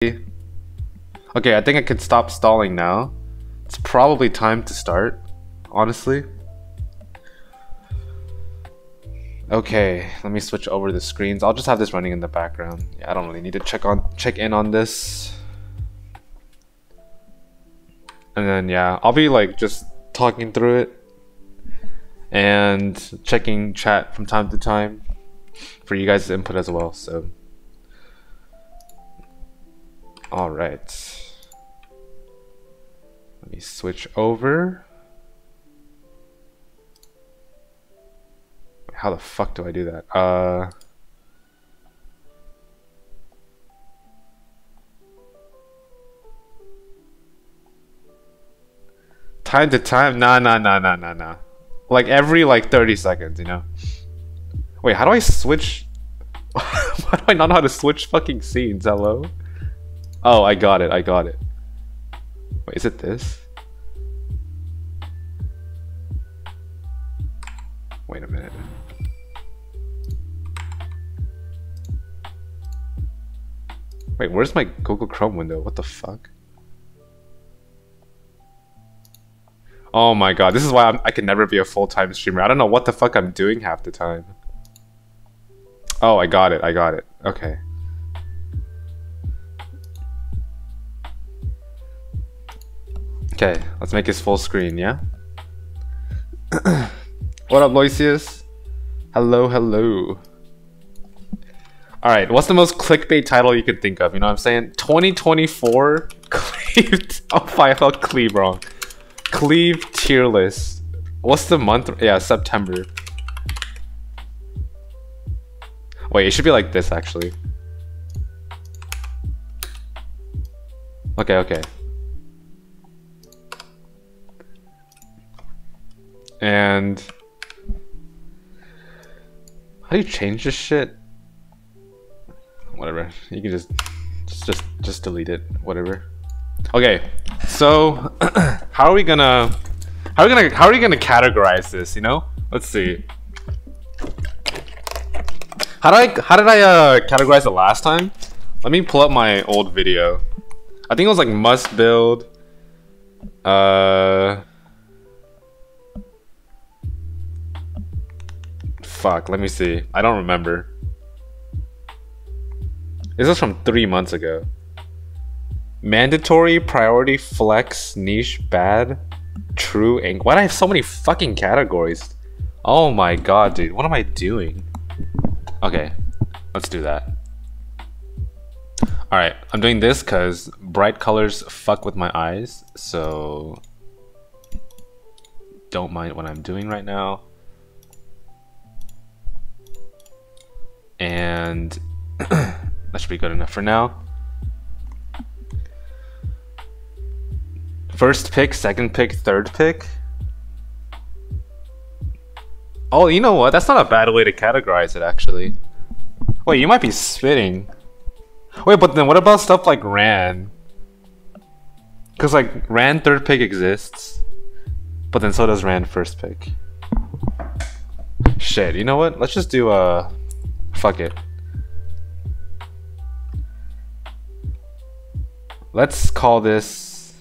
Okay, I think I could stop stalling now. It's probably time to start, honestly. Okay, let me switch over the screens. I'll just have this running in the background. Yeah, I don't really need to check in on this. And then yeah, I'll be like just talking through it and checking chat from time to time for you guys' input as well. So all right, let me switch over. How the fuck do I do that? Time to time? Nah. Like every like 30 seconds, you know? Wait, how do I switch? Why do I not know how to switch fucking scenes? Hello? Oh, I got it. Wait, is it this? Wait a minute. Wait, where's my Google Chrome window? What the fuck? Oh my god, this is why I can never be a full-time streamer. I don't know what the fuck I'm doing half the time. Oh, I got it. Okay. Okay, let's make this full screen, yeah? What up, Loisius? Hello. Alright, what's the most clickbait title you could think of? You know what I'm saying? 2024 cleaved. Oh, I felt cleave wrong. Cleave tier list. What's the month? Yeah, September. Wait, it should be like this actually. Okay. And how do you change this shit? Whatever. You can just delete it. Whatever. Okay. So how are we gonna categorize this, you know? Let's see. How did I categorize it last time? Let me pull up my old video. I think it was like must build. Fuck, let me see. I don't remember. This was from 3 months ago. Mandatory, priority, flex, niche, bad, true, ink. Why do I have so many fucking categories? Oh my god, dude. What am I doing? Okay, let's do that. Alright, I'm doing this because bright colors fuck with my eyes, so don't mind what I'm doing right now. And that should be good enough for now. First pick, second pick, third pick. Oh, you know what? That's not a bad way to categorize it, actually. Wait, you might be spitting. Wait, but then what about stuff like Ran? Because like Ran third pick exists, but then so does Ran first pick. Shit, you know what? Let's just do fuck it. Let's call this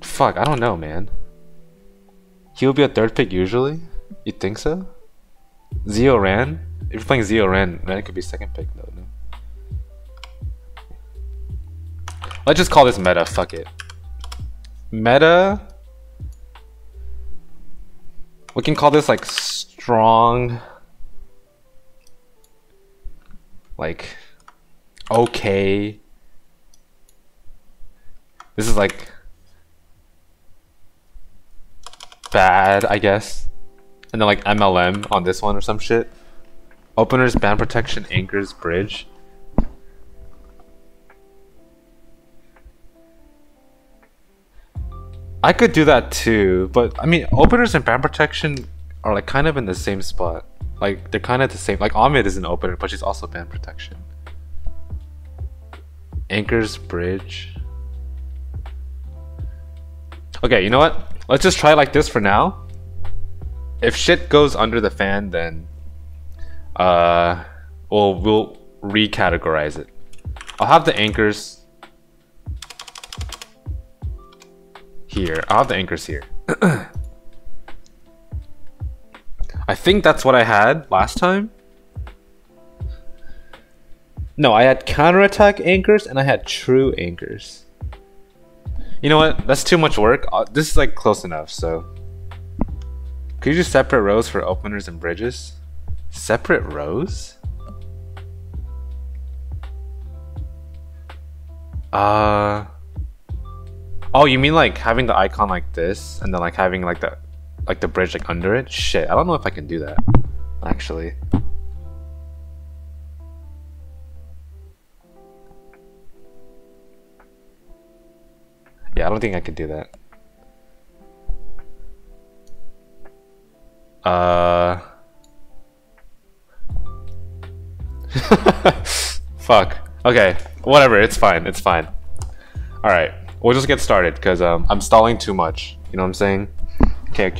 fuck, I don't know, man. He'll be a third pick usually? You think so? Zio Ran? If you're playing Zio Ran, Ran could be second pick though, no? Let's just call this meta, fuck it. Meta. We can call this like strong. Like okay. This is like bad, I guess. And then like MLM on this one or some shit. Openers, band protection, anchors, bridge. I could do that too, but I mean openers and band protection are like kind of in the same spot. Like they're kind of the same. Like Ahmed is an opener, but she's also band protection. Anchors, bridge. Okay, you know what? Let's just try like this for now. If shit goes under the fan, then Well, we'll recategorize it. I'll have the anchors here. I'll have the anchors here. I think that's what I had last time. No, I had counterattack anchors and I had true anchors. You know what? That's too much work. This is like close enough, so. Could you do separate rows for openers and bridges? Separate rows? Oh, you mean like having the icon like this and then like having like the bridge like under it? Shit, I don't know if I can do that, actually. Yeah, I don't think I could do that. Fuck. Okay, whatever, it's fine, it's fine. Alright, we'll just get started, because I'm stalling too much. You know what I'm saying? Okay.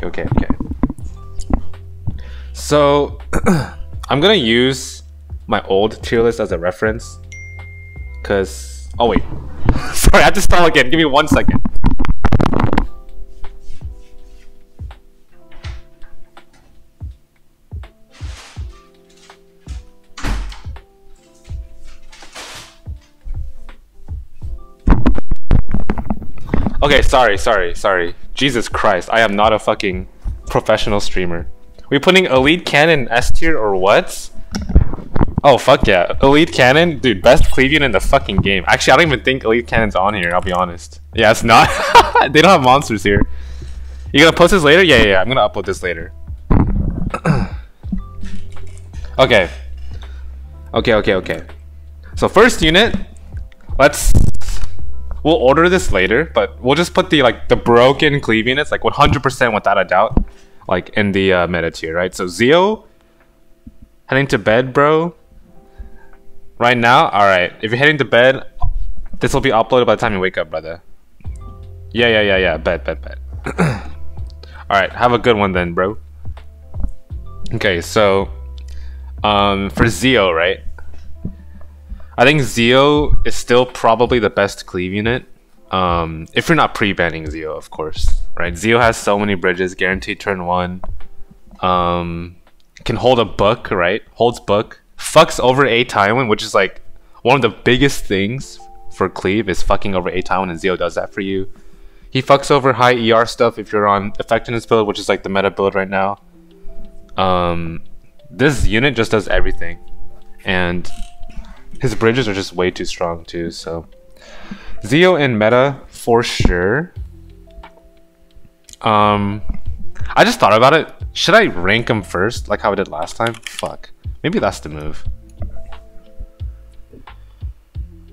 So, I'm gonna use my old tier list as a reference. Because... Oh, wait. Sorry, I have to stall again. Give me 1 second. Okay, sorry. Jesus Christ, I am not a fucking professional streamer. We putting Elite Cannon S tier or what? Oh, fuck yeah. Elite Cannon? Dude, best cleave unit in the fucking game. Actually, I don't even think Elite Cannon's on here, I'll be honest. Yeah, it's not. They don't have monsters here. You gonna post this later? Yeah, I'm gonna upload this later. Okay. So first unit, we'll order this later, but we'll just put the broken cleave units, like 100% without a doubt, like in the meta tier, right? So Zio, heading to bed, bro. Right now, alright. If you're heading to bed, this will be uploaded by the time you wake up, brother. Yeah. Bet. Alright, have a good one then, bro. Okay, so for Zio, right? I think Zio is still probably the best cleave unit. If you're not pre-banning Zio, of course. Right? Zio has so many bridges, guaranteed turn 1. Can hold a book, right? Holds book. Fucks over a Tywin, which is like one of the biggest things for cleave is fucking over a Tywin, and Zio does that for you. He fucks over high ER stuff if you're on effectiveness build, which is like the meta build right now. This unit just does everything, and his bridges are just way too strong too. So Zio in meta for sure. I just thought about it. Should I rank him first, like how I did last time? Fuck. Maybe that's the move.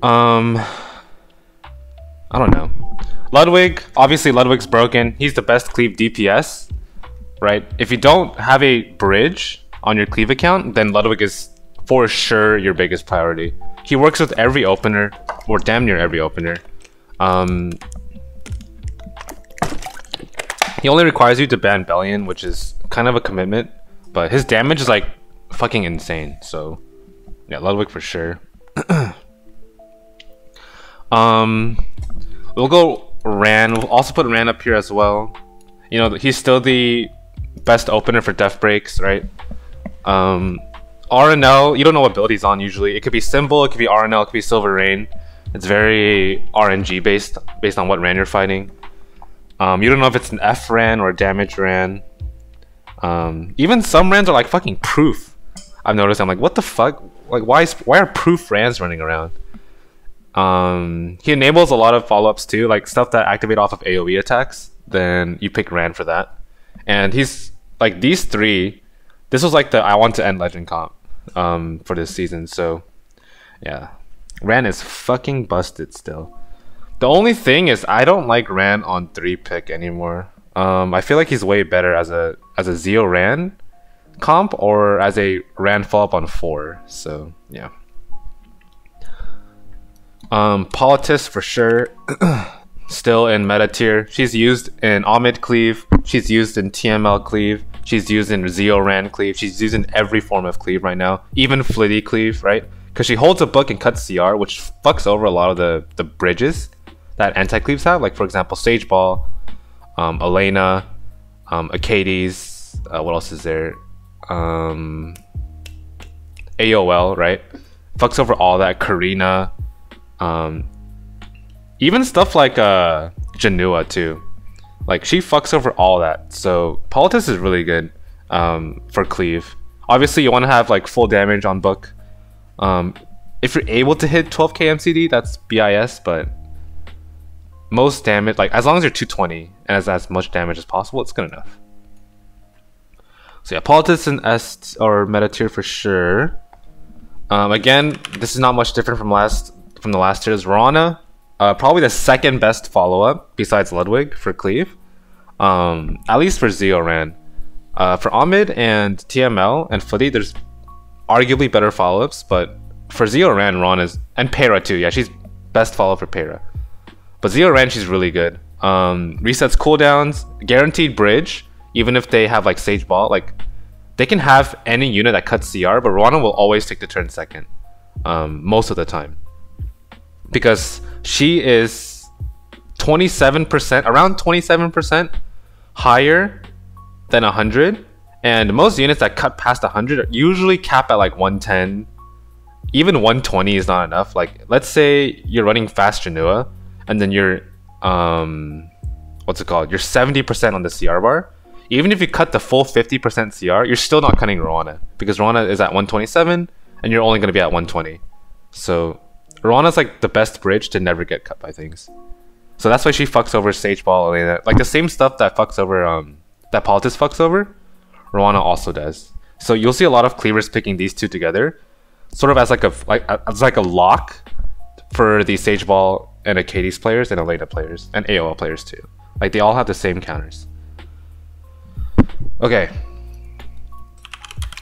I don't know. Ludwig, obviously Ludwig's broken. He's the best cleave DPS, right? If you don't have a bridge on your cleave account, then Ludwig is for sure your biggest priority. He works with every opener, or damn near every opener. He only requires you to ban Bellion, which is kind of a commitment, but his damage is like fucking insane. So yeah, Ludwig for sure. We'll go Ran. We'll also put Ran up here as well. You know, he's still the best opener for death breaks, right? RNL, you don't know what build he's on usually. It could be Symbol, it could be RNL, it could be Silver Rain. It's very RNG based on what Ran you're fighting. You don't know if it's an F Ran or a damage Ran. Even some Rans are like fucking proof. I've noticed. I'm like, what the fuck? Like, why are proof Rans running around? He enables a lot of follow-ups too, like stuff that activate off of AoE attacks. Then you pick Ran for that. And he's like these three. This was like the I want to end legend comp for this season. So yeah, Ran is fucking busted still. The only thing is I don't like Ran on 3 pick anymore. I feel like he's way better as a Zio Ran comp or as a Ran follow-up on 4. So yeah. Politis for sure. Still in meta tier. She's used in Omid cleave. She's used in TML cleave. She's using Ran cleave. She's using every form of cleave right now. Even Flitty cleave, right? Because she holds a book and cuts CR, which fucks over a lot of the bridges that anti-cleaves have. Like, for example, Sage Ball, Elena, Acades, what else is there? AOL, right? Fucks over all that. Karina. Even stuff like Janua too. Like, she fucks over all that. So Politis is really good for cleave. Obviously, you want to have like full damage on book. If you're able to hit 12k MCD, that's BIS, but most damage, like as long as you're 220 and as much damage as possible, it's good enough. So yeah, Politis and Est or meta tier for sure. Again, this is not much different from the last tiers. Roana, probably the second best follow-up besides Ludwig for cleave. At least for Ran. For Omid and TML and Footy, there's arguably better follow-ups, but for Ran, Roana's, and Peira too. Yeah, she's best follow-up for Peira. But Ran, she's really good. Resets cooldowns, guaranteed bridge, even if they have like Sage Ball. Like, they can have any unit that cuts CR, but Roana will always take the turn second, most of the time. Because she is 27%, around 27% higher than 100. And most units that cut past 100 usually cap at like 110. Even 120 is not enough. Like, let's say you're running fast Janua, and then you're, what's it called? You're 70% on the CR bar. Even if you cut the full 50% CR, you're still not cutting Roana, because Roana is at 127, and you're only going to be at 120. So Roana's like the best bridge to never get cut by things. So that's why she fucks over Sage Ball, Elena. Like the same stuff that fucks over, that Politis fucks over, Roana also does. So you'll see a lot of cleavers picking these two together, sort of as like a lock for the Sage Ball and Acades players and Elena players and AOL players too. Like, they all have the same counters. Okay.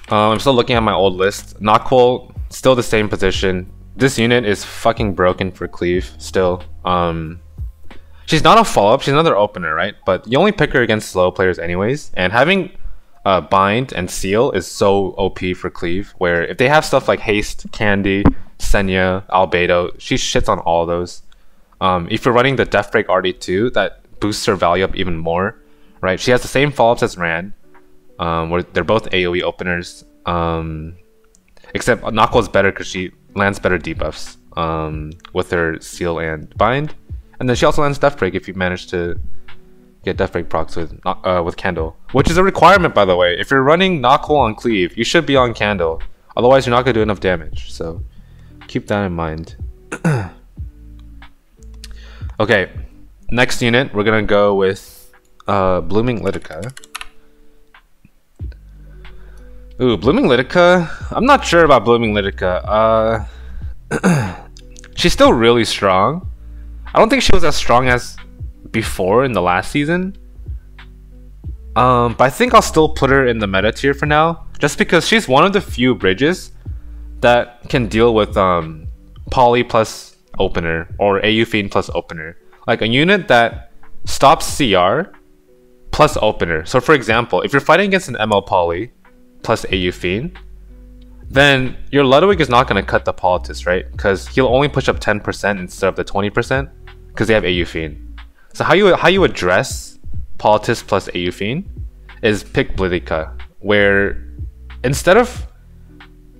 I'm still looking at my old list. Nahkwol, still the same position. This unit is fucking broken for cleave still. She's not a follow-up, she's another opener, right? But you only pick her against slow players anyways. And having bind and seal is so OP for cleave, where if they have stuff like haste, candy, Senya, albedo, she shits on all of those. If you're running the Death Break RD2, that boosts her value up even more, right? She has the same follow-ups as Ran, where they're both AoE openers, except Nahkwol's better because she lands better debuffs with her seal and bind, and then she also lands Death Break if you manage to get Death Break procs with Candle, which is a requirement, by the way. If you're running Nahkwol on cleave, you should be on Candle, otherwise you're not going to do enough damage, so keep that in mind. Okay, next unit, we're going to go with Blooming Lidica. Ooh, Blooming Lidica. I'm not sure about Blooming Lidica. She's still really strong. I don't think she was as strong as before in the last season. But I think I'll still put her in the meta tier for now, just because she's one of the few bridges that can deal with Poly plus opener or AU Fiend plus opener. Like a unit that stops CR plus opener. So for example, if you're fighting against an ML Poly plus AU Fiend, then your Ludwig is not going to cut the Politis, right? Because he'll only push up 10% instead of the 20% because they have AU Fiend. So how you address Politis plus AU Fiend is pick Lidica, where instead of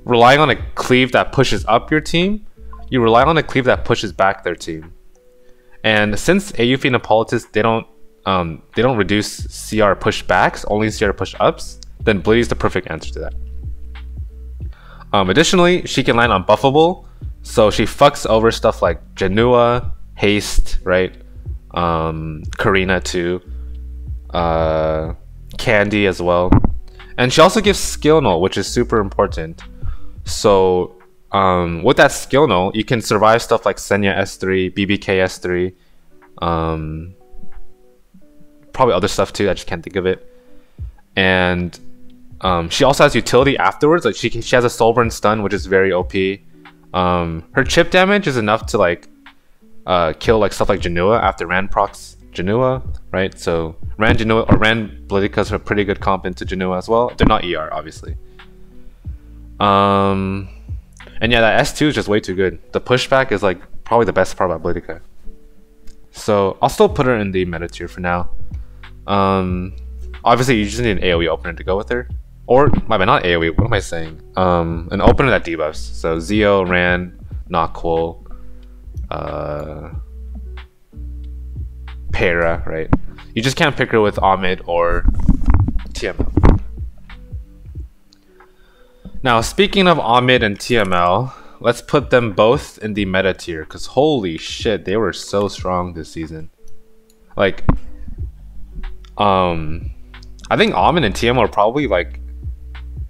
relying on a cleave that pushes up your team, you rely on a cleave that pushes back their team. And since AU Fiend and Politis, they don't reduce CR pushbacks, only CR push ups, then Blitty is the perfect answer to that. Additionally, she can land on buffable, so she fucks over stuff like Janua, Haste, right? Karina too, Candy as well, and she also gives skill null, which is super important. So with that skill null, you can survive stuff like Senya S3, BBK S3, probably other stuff too. I just can't think of it. And she also has utility afterwards. Like she has a Soulburn stun, which is very OP. Her chip damage is enough to like kill like stuff like Janua after Ran procs Janua, right? So Ran Janua or Ran Lidica's a pretty good comp into Janua as well. They're not ER, obviously. And yeah, that S2 is just way too good. The pushback is like probably the best part about Lidica. So I'll still put her in the meta tier for now. Obviously you just need an AoE opener to go with her. Or, my bad, not AoE, what am I saying? An opener that debuffs. So Zio, Ran, Nahkwol, Peira, right? You just can't pick her with Ahmed or TML. Now, speaking of Ahmed and TML, let's put them both in the meta tier, because holy shit, they were so strong this season. Like, I think Ahmed and TML are probably like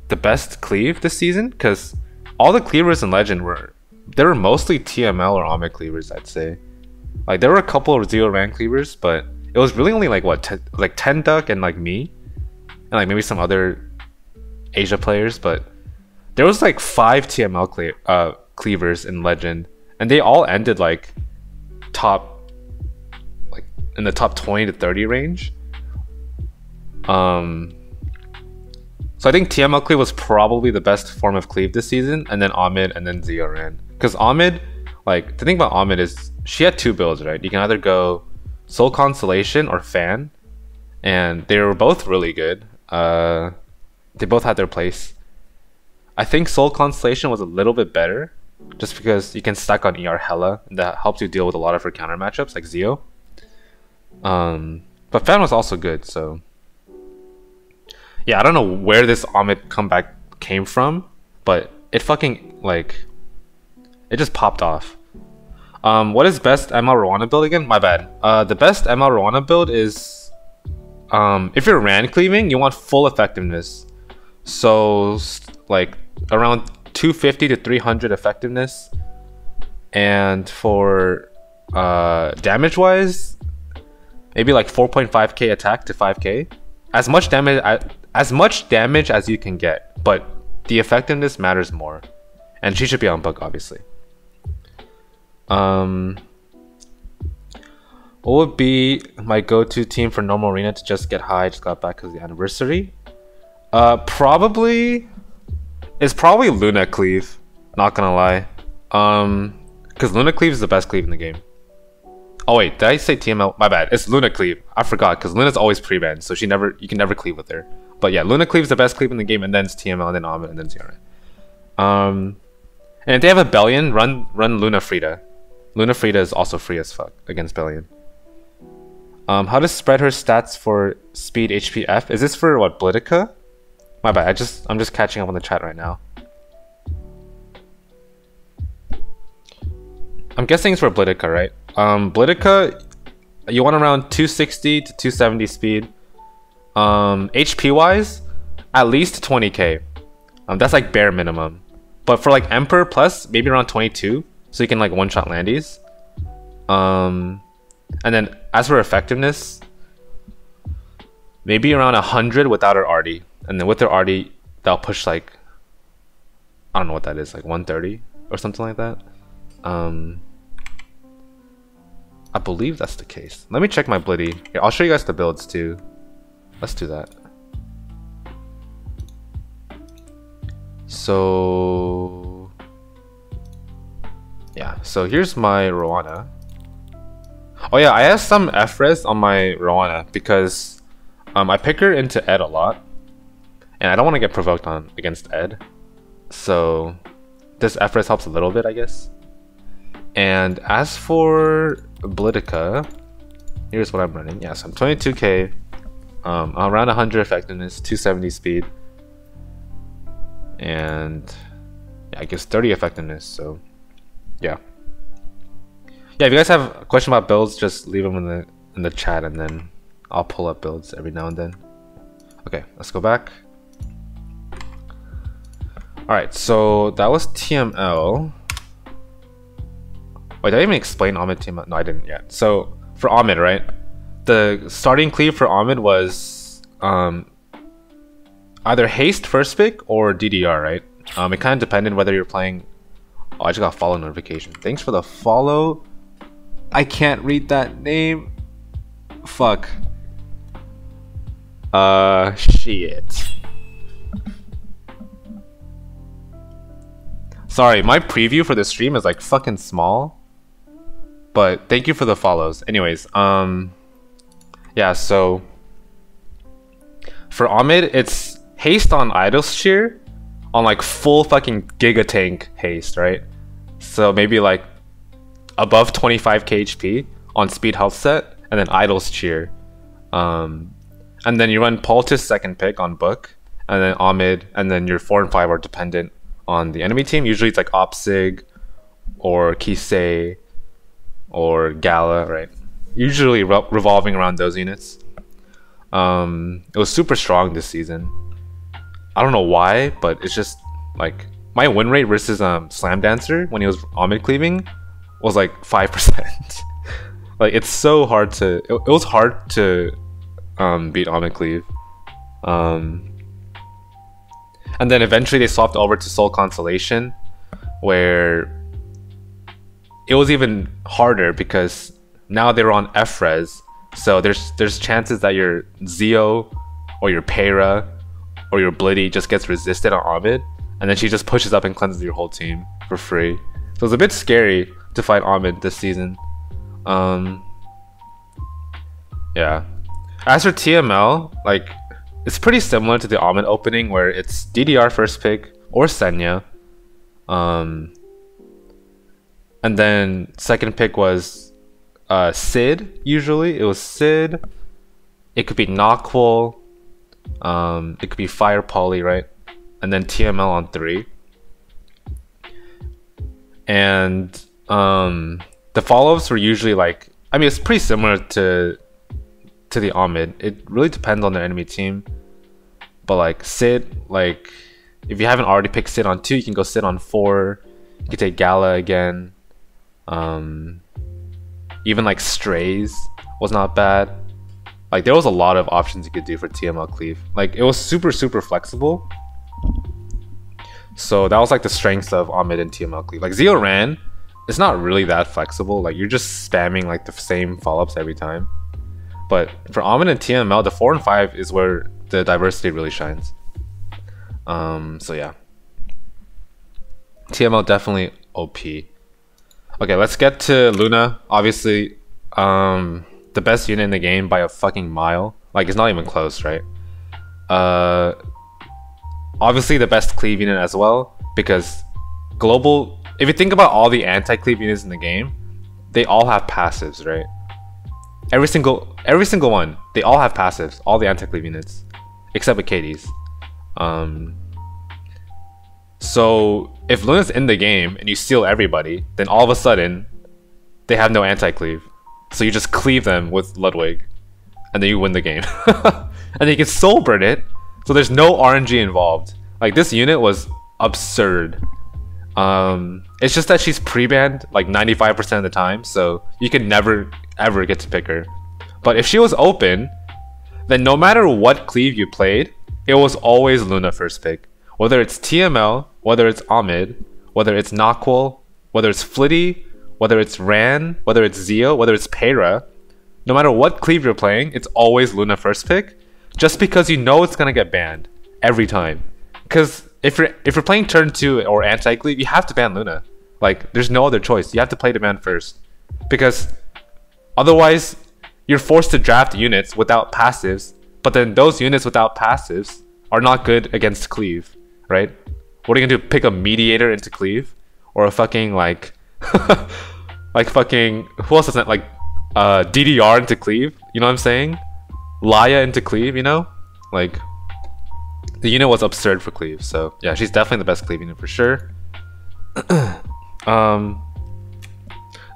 the best cleave this season, because all the cleavers in Legend were mostly TML or Ahmed cleavers, I'd say. Like, there were a couple of Zero Ran cleavers, but it was really only like what, like 10 Duck and like me, and like maybe some other Asia players, but there was like 5 TML cleavers in Legend, and they all ended like in the top 20 to 30 range. So I think TML cleave was probably the best form of cleave this season, and then Ahmed and then Zio Ran. Because Ahmed, like, the thing about Ahmed is she had 2 builds, right? You can either go Soul Constellation or Fan, and they were both really good. They both had their place. I think Soul Constellation was a little bit better, just because you can stack on ER hella, and that helps you deal with a lot of her counter matchups, like Zio. But Fan was also good, so yeah, I don't know where this Ahmed comeback came from, but it fucking, like, it just popped off. What is best ML Roana build again? My bad. The best ML Roana build is, if you're Ran cleaving, you want full effectiveness. So, like, around 250 to 300 effectiveness. And for damage wise, maybe like 4.5k attack to 5k. As much damage as you can get, but the effectiveness matters more. And she should be on book, obviously. What would be my go-to team for normal arena to just get high? Just got back because of the anniversary. It's probably Luna Cleave. Not gonna lie. Because Luna Cleave is the best cleave in the game. Oh wait, did I say TML? My bad. It's Luna Cleave. I forgot because Luna's always pre-banned, so you can never cleave with her. But yeah, Luna Cleave is the best cleave in the game, and then it's TML, and then Ahmed, and then Zio. And if they have a Bellion, run Luna Frida. Luna Frida is also free as fuck against Bellion. How to spread her stats for speed HP F? Is this for what, Lidica? My bad. I'm just catching up on the chat right now. I'm guessing it's for Lidica, right? Lidica, you want around 260 to 270 speed. HP wise, at least 20k. That's like bare minimum. But for like Emperor plus, maybe around 22, so you can like one-shot landies. And then as for effectiveness, maybe around 100 without her RD, and then with her RD, that'll push like, I don't know what that is, like 130 or something like that. I believe that's the case. Let me check my Blitty. Here, I'll show you guys the builds too. Let's do that. So yeah, so here's my Roana. Oh yeah, I have some F-res on my Roana because I pick her into Ed a lot, and I don't want to get provoked on against Ed. So this F-res helps a little bit, I guess. And as for Lidica, here's what I'm running. Yeah, so I'm 22k, around 100 effectiveness, 270 speed, and yeah, I guess 30 effectiveness. So yeah, if you guys have a question about builds, just leave them in the chat, and then I'll pull up builds every now and then. Okay, let's go back. All right, so that was TML. Wait, did I even explain Ahmed TML? No, I didn't yet. So for Ahmed, right? The starting cleave for Ahmed was either haste first pick or DDR, right? It kind of depended whether you're playing. Oh, I just got a follow notification. Thanks for the follow. I can't read that name. Fuck. Shit. Sorry, my preview for the stream is like fucking small. But thank you for the follows. Anyways, yeah, so for Omid, it's haste on Idol's Shear on like full fucking Giga Tank haste, right? So maybe like above 25k HP on speed health set, and then Idol's Cheer. And then you run Poultice second pick on Book, and then Omid, and then your 4 and 5 are dependent on the enemy team. Usually it's like Opsig or Kise or Gala, right? Usually revolving around those units. It was super strong this season. I don't know why, but it's just like my win rate versus Slam Dancer when he was Omid cleaving was like 5%. Like it's so hard to. It was hard to beat Omid cleave. And then eventually they swapped over to Soul Consolation, where it was even harder because now they were on F-Res. So there's chances that your Zio or your Peira or your Blitty just gets resisted on Omid, and then she just pushes up and cleanses your whole team for free. So it's a bit scary to fight Omid this season. Yeah. As for TML, like it's pretty similar to the Omid opening where it's DDR first pick or Senya. And then second pick was Cidd, usually. It was Cidd. It could be Nahkwol. It could be Fire Poly, right? And then TML on 3. And the follow-ups were usually like, I mean, it's pretty similar to the Omid. It really depends on the enemy team. But like Cidd, like if you haven't already picked Cidd on 2, you can go Cidd on 4. You can take Gala again. Even like Straze was not bad. Like there was a lot of options you could do for TML cleave. Like it was super flexible. So that was like the strengths of Omid and TML cleave. Like Zio Ran, it's not really that flexible. Like you're just spamming like the same follow-ups every time. But for Omid and TML, the 4 and 5 is where the diversity really shines. So yeah, TML definitely OP. Okay, let's get to Luna. Obviously, the best unit in the game by a fucking mile. Like it's not even close, right? Obviously the best cleave unit as well, because global. If you think about all the anti-cleave units in the game, they all have passives, right? Every single one, they all have passives. All the anti-cleave units, except with Katie's. So if Luna's in the game and you steal everybody, then all of a sudden they have no anti-cleave. So you just cleave them with Ludwig, and then you win the game. And then you can soul burn it, so there's no RNG involved. Like this unit was absurd. It's just that she's pre-banned like 95% of the time, so you can never ever get to pick her. But if she was open, then no matter what cleave you played, it was always Luna first pick. Whether it's TML, whether it's Omid, whether it's Nahkwol, whether it's Flitty, whether it's Ran, whether it's Zio, whether it's Peira, no matter what cleave you're playing, it's always Luna first pick, just because you know it's gonna get banned every time. Because if you're playing turn 2 or anti-cleave, you have to ban Luna. Like there's no other choice. You have to play the ban first, because otherwise you're forced to draft units without passives. But then those units without passives are not good against cleave, right? What are you gonna do? Pick a mediator into cleave, or a fucking like like fucking who else doesn't like DDR into cleave? You know what I'm saying? Laia into cleave, you know? Like the unit was absurd for cleave. So yeah, she's definitely the best cleave unit for sure.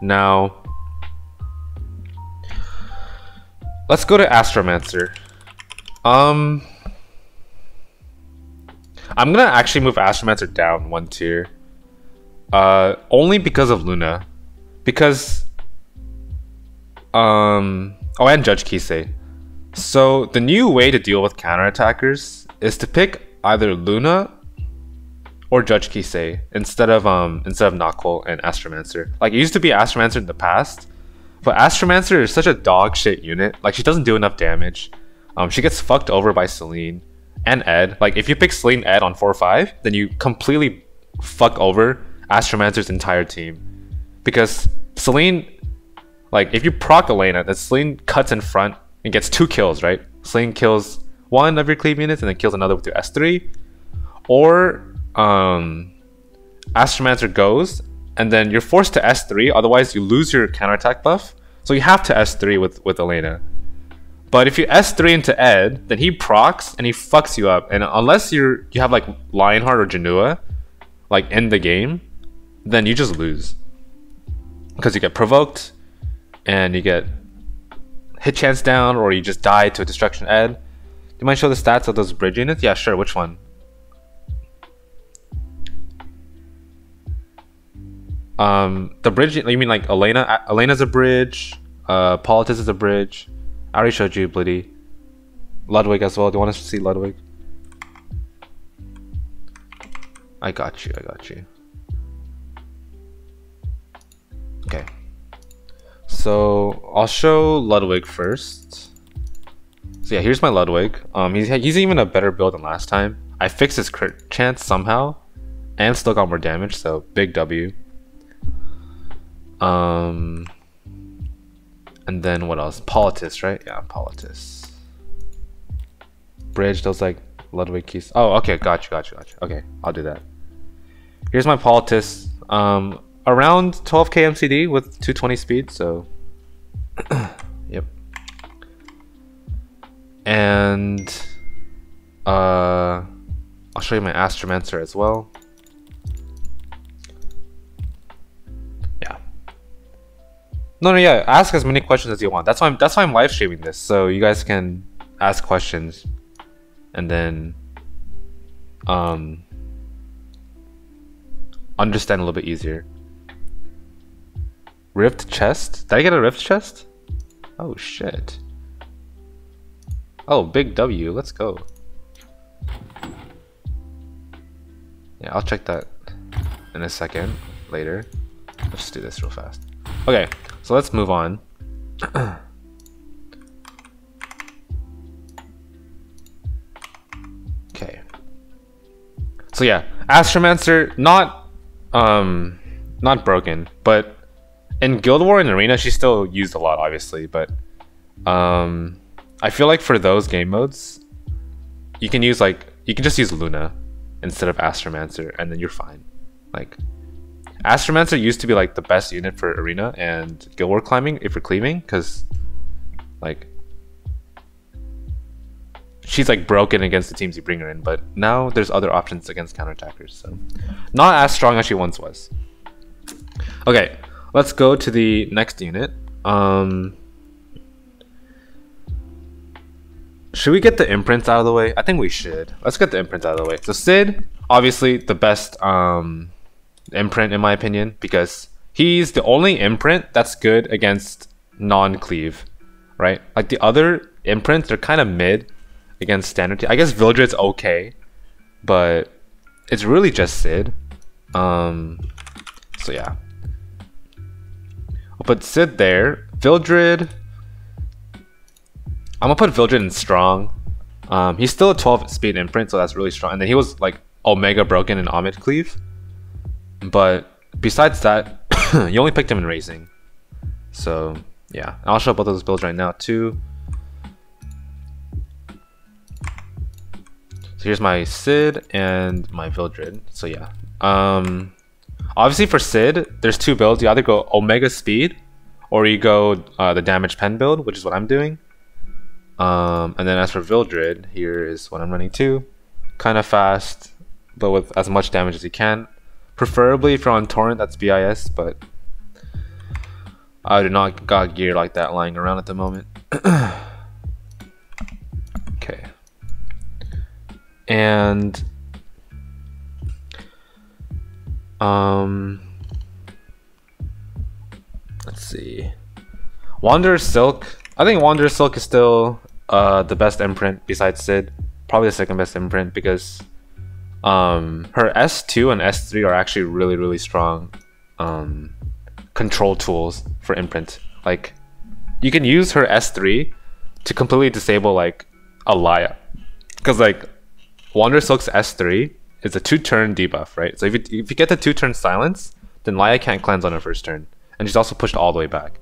Now let's go to Astromancer. I'm gonna actually move Astromancer down 1 tier. Only because of Luna. Because oh, and Judge Kise. So the new way to deal with counterattackers is to pick either Luna or Judge Kise instead of Nahkwol and Astromancer. Like it used to be Astromancer in the past, But Astromancer is such a dog shit unit. Like, she doesn't do enough damage. She gets fucked over by Celine and Ed. Like, if you pick Celine Ed on 4-5, then you completely fuck over Astromancer's entire team. Because Celine, like, if you proc Elena, then Celine cuts in front and gets 2 kills, right? Celine kills one of your cleave units and then kills another with your S3. Or Astromancer goes and then you're forced to S3, otherwise you lose your counterattack buff. So you have to S3 with Elena. But if you S3 into Ed, then he procs and he fucks you up. And unless you have like Lionheart or Janua, like in the game, then you just lose. Because you get provoked and you get hit chance down, or you just die to a destruction Ed. Do you mind show the stats of those bridge units? Yeah, sure. Which one? The bridge, you mean like Elena? Elena's a bridge. Politis is a bridge. I already showed you Blitty. Ludwig as well. Do you want us to see Ludwig? I got you. Okay. So I'll show Ludwig first. So yeah, here's my Ludwig. He's even a better build than last time. I fixed his crit chance somehow, and still got more damage. So big W. And then what else? Politis, right? Yeah, Politis. Bridge, those like Ludwig keys. Oh, okay, got you. Okay, I'll do that. Here's my Politis. Around 12k MCD with 220 speed, so yep. And I'll show you my Astromancer as well. Yeah, ask as many questions as you want. That's why I'm live streaming this, so you guys can ask questions and then understand a little bit easier. Rift chest? Did I get a rift chest? Oh shit. Oh, big W, let's go. Yeah, I'll check that in a second later. Let's just do this real fast. Okay, so let's move on. Okay. So yeah, Astromancer not broken, but in Guild War and Arena she's still used a lot, obviously, but I feel like for those game modes you can just use Luna instead of Astromancer and then you're fine. Like, Astromancer used to be like the best unit for Arena and Guild War climbing if you're cleaving, because like she's like broken against the teams you bring her in, but now there's other options against counterattackers, so not as strong as she once was. Okay, let's go to the next unit. Should we get the imprints out of the way? I think we should. Let's get the imprints out of the way. So Cidd, obviously the best imprint in my opinion, because he's the only imprint that's good against non-cleave, right? Like the other imprints, they're kind of mid against standard. I guess Vildred's okay, but it's really just Cidd. So yeah, I'll put Cidd there. Vildred, I'm gonna put Vildred in strong. He's still a 12 speed imprint, so that's really strong. And then he was like Omega broken in Omid cleave. But besides that, you only picked him in racing. So yeah, I'll show both of those builds right now too. So here's my Cidd and my Vildred. So yeah, obviously for Cidd, there's two builds. You either go Omega speed, or you go the damage pen build, which is what I'm doing. And then as for Vildred, here is what I'm running too. Kind of fast, but with as much damage as you can. Preferably if you're on Torrent, that's BIS, but I do not got gear like that lying around at the moment. Okay. And let's see. Wanderer Silk. I think Wanderer Silk is still the best imprint besides Cidd. Probably the second best imprint, because her S2 and S3 are actually really strong control tools for imprint. Like, you can use her S3 to completely disable like a Laia, because like Wander Silk's S3 is a 2-turn debuff, right? So if you get the 2-turn silence, then Laia can't cleanse on her first turn, and she's also pushed all the way back.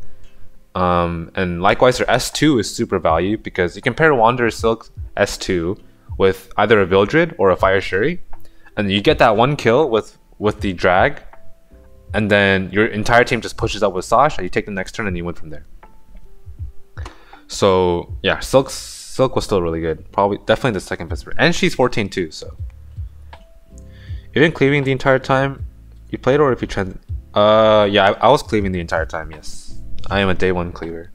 And likewise, her S2 is super value because you can pair Wander Silk S2 with either a Vildred or a Fire Schuri, and you get that 1 kill with the drag, and then your entire team just pushes up with Sasha. You take the next turn and you win from there. So yeah, Silk was still really good. Probably definitely the second best, and she's 14 too. So you've been cleaving the entire time you played, or if you trend? Yeah, I was cleaving the entire time. Yes, I am a day 1 cleaver.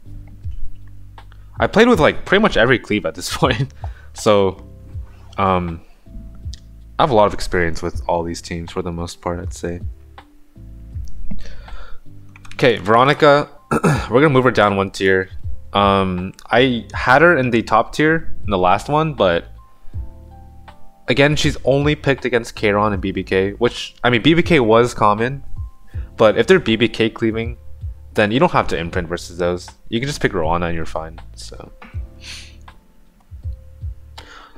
I played with like pretty much every cleave at this point, so I have a lot of experience with all these teams for the most part, I'd say. Okay, Veronica, we're gonna move her down 1 tier. I had her in the top tier in the last one, but again, she's only picked against Karin and BBK, which, I mean, BBK was common, but if they're BBK cleaving, then you don't have to imprint versus those. You can just pick Roana and you're fine. So,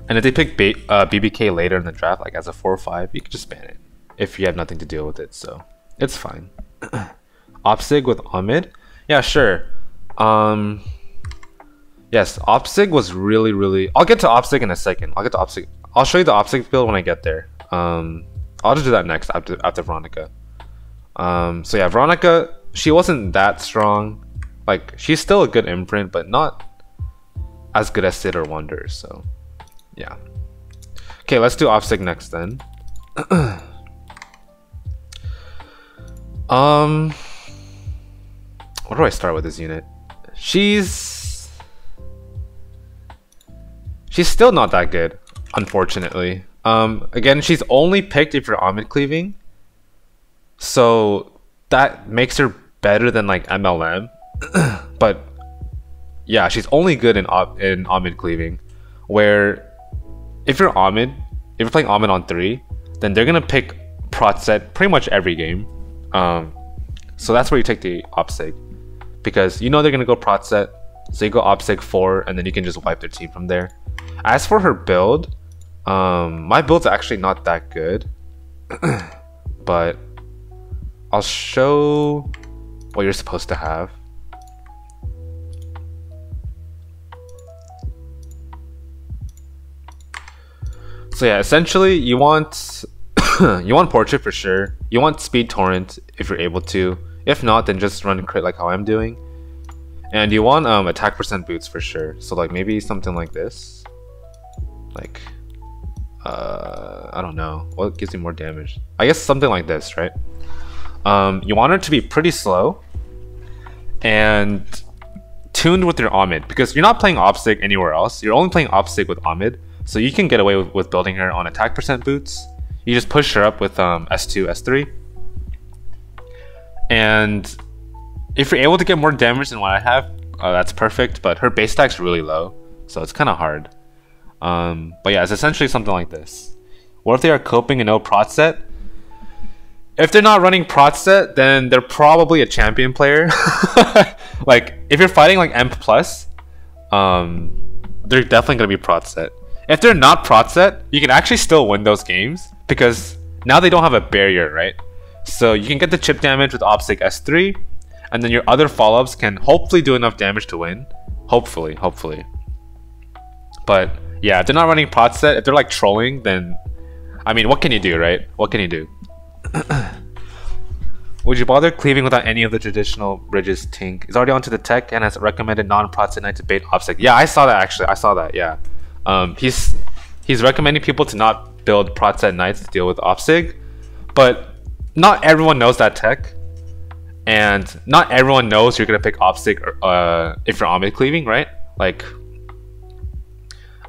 and if they pick BBK later in the draft, like as a 4 or 5, you can just ban it if you have nothing to deal with it. So it's fine. Opsig with Omid, yeah, sure. Yes, Opsig was really. I'll get to Opsig in a second. I'll show you the Opsig build when I get there. I'll just do that next after Veronica. So yeah, Veronica, she wasn't that strong. Like, she's still a good imprint, but not as good as Cidd or Wonder. So yeah. Okay, let's do Opsig next then. Where do I start with this unit? She's still not that good, unfortunately. Again, she's only picked if you're Omid cleaving, so that makes her better than like MLM. But yeah, she's only good in Omid cleaving, where if you're playing Omid on 3, then they're gonna pick Prot Set pretty much every game. So that's where you take the Opsig, because you know they're gonna go Prot Set, so you go Opsig 4, and then you can just wipe their team from there. As for her build, my build's actually not that good, but I'll show what you're supposed to have. So yeah, essentially you want you want Portrait for sure. You want Speed Torrent if you're able to. If not, then just run crit like how I'm doing. And you want attack percent boots for sure. So like maybe something like this. Like I don't know what gives you more damage. I guess something like this, right? You want her to be pretty slow and tuned with your Omid, because you're not playing Opsig anywhere else. You're only playing Opsig with Omid, so you can get away with building her on attack percent boots. You just push her up with S2, S3, and if you're able to get more damage than what I have, that's perfect. But her base stack's really low, so it's kind of hard. But yeah, it's essentially something like this. What if they are coping and no Prot Set? If they're not running Prot Set, then they're probably a champion player. Like, if you're fighting like M+, they're definitely gonna be Prot Set. If they're not Prot Set, you can actually still win those games, because now they don't have a barrier, right? So you can get the chip damage with Opsig S3, and then your other follow-ups can hopefully do enough damage to win. Hopefully. But yeah, if they're not running Prot Set, if they're like trolling, then I mean, what can you do, right? What can you do? Would you bother cleaving without any of the traditional bridges? Tink is already onto the tech and has recommended non-Prot Set Knight to bait Opsig. Yeah, I saw that actually. I saw that. Yeah, he's recommending people to not build Prot Set Knights to deal with Opsig, but not everyone knows that tech, and not everyone knows you're gonna pick Opsig if you're Omid cleaving, right? Like,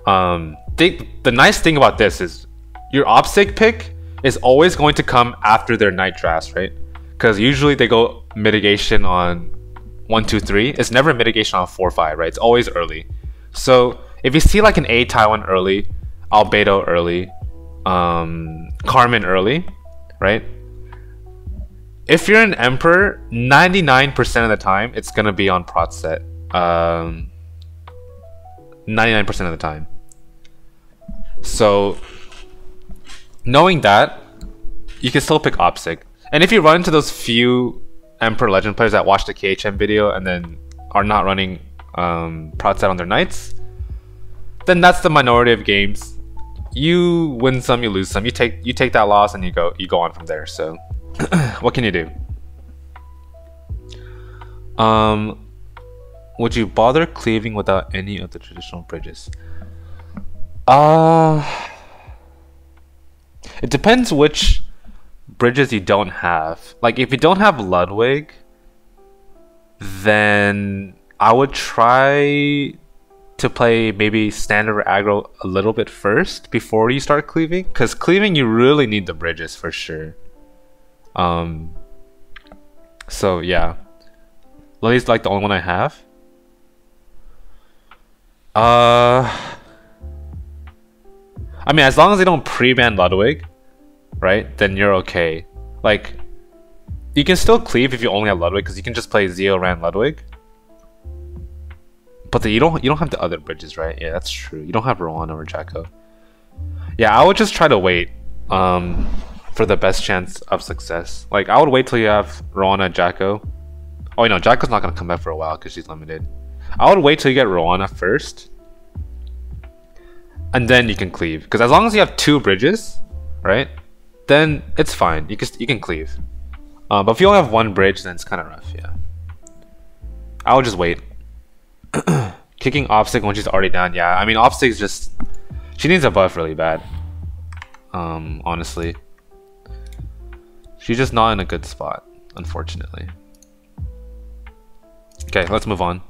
the nice thing about this is your Opsig pick is always going to come after their Knight drafts, right? Because usually they go mitigation on 1, 2, 3. It's never mitigation on 4, 5, right? It's always early. So if you see like an A Taiwan early, Albedo early, Carmen early, right? if you're an Emperor, 99% of the time, it's gonna be on prot set. 99% of the time. So, knowing that, you can still pick Opsig. And if you run into those few Emperor Legend players that watch the KHM video and then are not running prot set on their knights, then that's the minority of games. You win some, you lose some. You take that loss and you go on from there. So, what can you do? Would you bother cleaving without any of the traditional bridges? It depends which bridges you don't have. Like, if you don't have Ludwig, then I would try to play maybe standard or aggro a little bit first before you start cleaving, because cleaving you really need the bridges for sure. So yeah, Lily's like the only one I have. I mean, as long as they don't pre-ban Ludwig, right, then you're okay. Like, you can still cleave if you only have Ludwig, because you can just play Zeo Ran Ludwig. But you don't have the other bridges, right? Yeah, that's true. You don't have Roana or Jacko. Yeah, I would just try to wait for the best chance of success. Like, I would wait till you have Roana, Jacko. Oh, you know, Jacko's not gonna come back for a while because she's limited. I would wait till you get Roana first, and then you can cleave. Because as long as you have 2 bridges, right, then it's fine. You can cleave. But if you only have 1 bridge, then it's kind of rough. Yeah, I would just wait. Kicking Opsig when she's already down. Yeah, I mean, Opsig's just, she needs a buff really bad. Honestly, she's just not in a good spot, unfortunately. Okay, let's move on.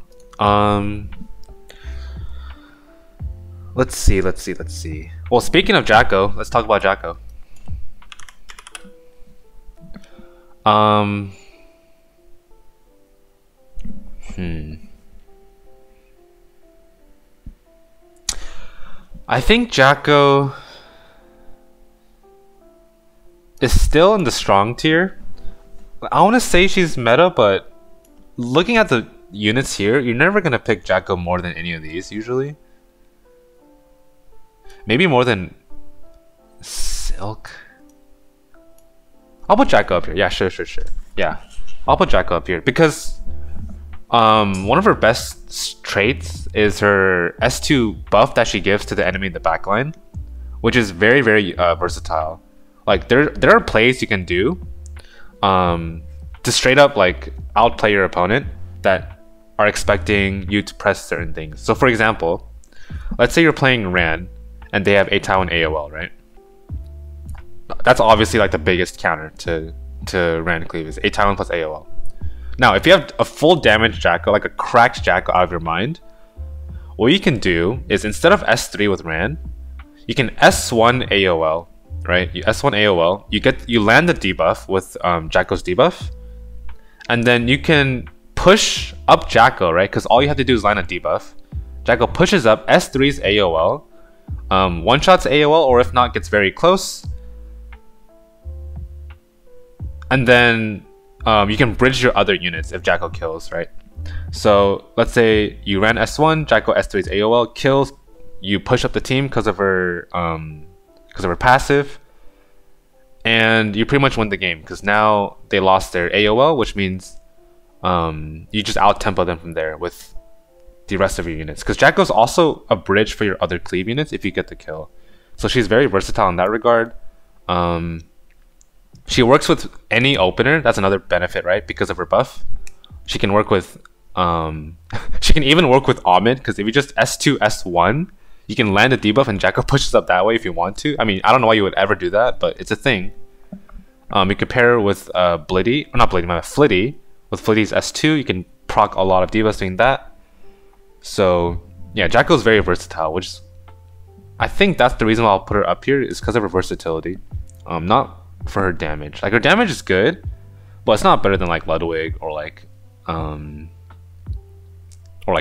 Let's see. Well, speaking of Jacko, let's talk about Jacko. I think Jacko is still in the strong tier. I want to say she's meta, but looking at the units here, you're never going to pick Jacko more than any of these, usually. Maybe more than Silk. I'll put Jacko up here. Yeah, sure. Yeah, I'll put Jacko up here because one of her best traits is her S2 buff that she gives to the enemy in the backline, which is very, very versatile. Like, there are plays you can do to straight up like outplay your opponent that are expecting you to press certain things. So for example, let's say you're playing Ran and they have Atao and AOL, right? That's obviously like the biggest counter to Ran cleave is Atao plus AOL. Now, if you have a full damage Jacko, like a cracked Jacko out of your mind, what you can do is instead of S3 with Ran, you can S1 AOL, right? You S1 AOL, you land the debuff with Jacko's debuff, and then you can push up Jacko, right? Because all you have to do is land a debuff. Jacko pushes up, S3's AOL, one-shots AOL, or if not, gets very close. And then you can bridge your other units if Jacko kills, right? So let's say you ran S1, Jacko S3's AOL kills, you push up the team because of her passive, and you pretty much win the game because now they lost their AOL, which means you just out-tempo them from there with the rest of your units. Because Jacko's also a bridge for your other cleave units if you get the kill. So she's very versatile in that regard. She works with any opener. That's another benefit, right? Because of her buff. She can work with she can even work with Ahmed, because if you just S2, S1, you can land a debuff and Jacko pushes up that way if you want to. I mean, I don't know why you would ever do that, but it's a thing. You could pair her with Flitty. With Flitty's S2, you can proc a lot of debuffs doing that. So yeah, Jacko's very versatile, which is, I think that's the reason why I'll put her up here, is because of her versatility. Not for her damage. Like, her damage is good, but it's not better than like Ludwig or like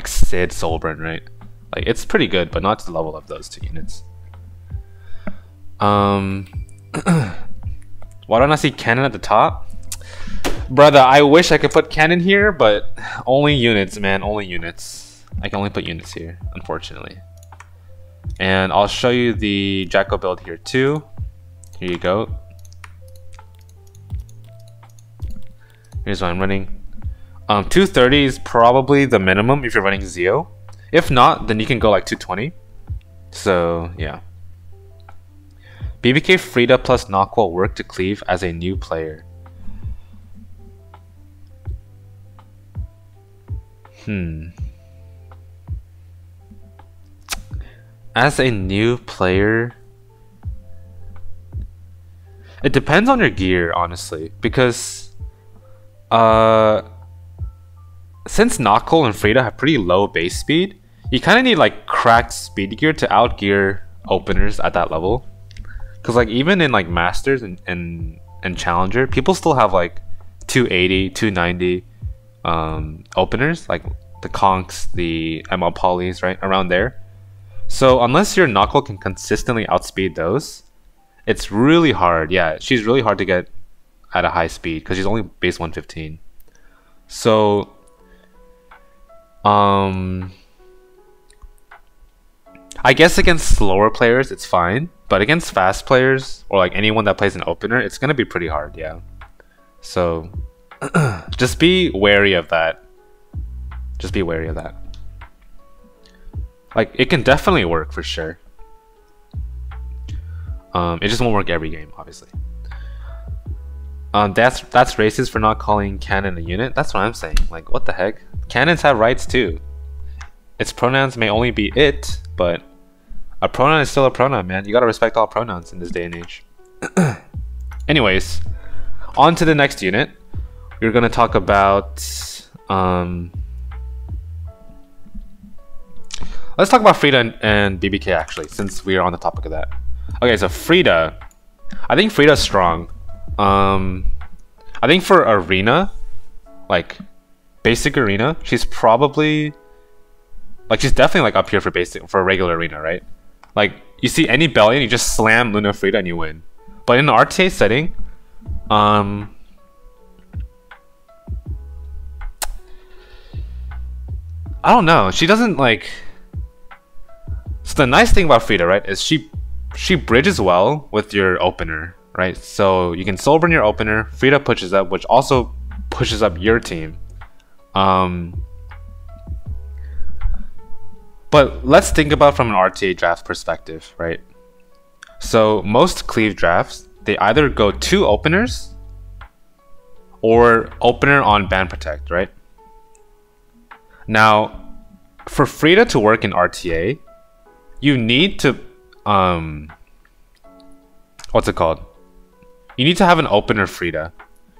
Cidd Soulburn, right? Like, it's pretty good, but not to the level of those 2 units. Why don't I see Cannon at the top? Brother, I wish I could put cannon here, but only units, man. Only units. I can only put units here, unfortunately. And I'll show you the Jacko build here too. Here you go. Here's what I'm running. 230 is probably the minimum if you're running Zeo. If not, then you can go like 220. So, yeah. BBK Frida plus Nahkwol work to cleave as a new player. As a new player, it depends on your gear, honestly, because since Nahkwol and Frida have pretty low base speed, you kind of need like cracked speed gear to outgear openers at that level. Because like even in like Masters and Challenger, people still have like 280, 290 openers, like the Conks, the ML Polys, right around there. So unless your Nahkwol can consistently outspeed those, it's really hard. Yeah, she's really hard to get at a high speed because she's only base 115. So I guess against slower players it's fine, but against fast players or like anyone that plays an opener, it's gonna be pretty hard. Yeah, so just be wary of that. Just be wary of that. Like, it can definitely work for sure. It just won't work every game, obviously. That's racist for not calling canon a unit. That's what I'm saying. Like, what the heck? Canons have rights too. Its pronouns may only be it, but a pronoun is still a pronoun, man. You gotta respect all pronouns in this day and age. Anyways, on to the next unit. We're gonna talk about let's talk about Frida and BBK actually, since we are on the topic of that. Okay, so Frida. I think Frida's strong. I think for arena, like basic arena, she's probably like she's definitely like up here for basic for a regular arena, right? Like you see any Bellion, you just slam Luna Frida and you win. But in an RTA setting, I don't know. She doesn't like. So the nice thing about Frida, right, is she bridges well with your opener, right? So you can soul burn your opener, Frida pushes up, which also pushes up your team. But let's think about from an RTA draft perspective, right? So most cleave drafts, they either go 2 openers or opener on ban protect, right? Now, for Frida to work in RTA, you need to what's it called? You need to have an opener Frida,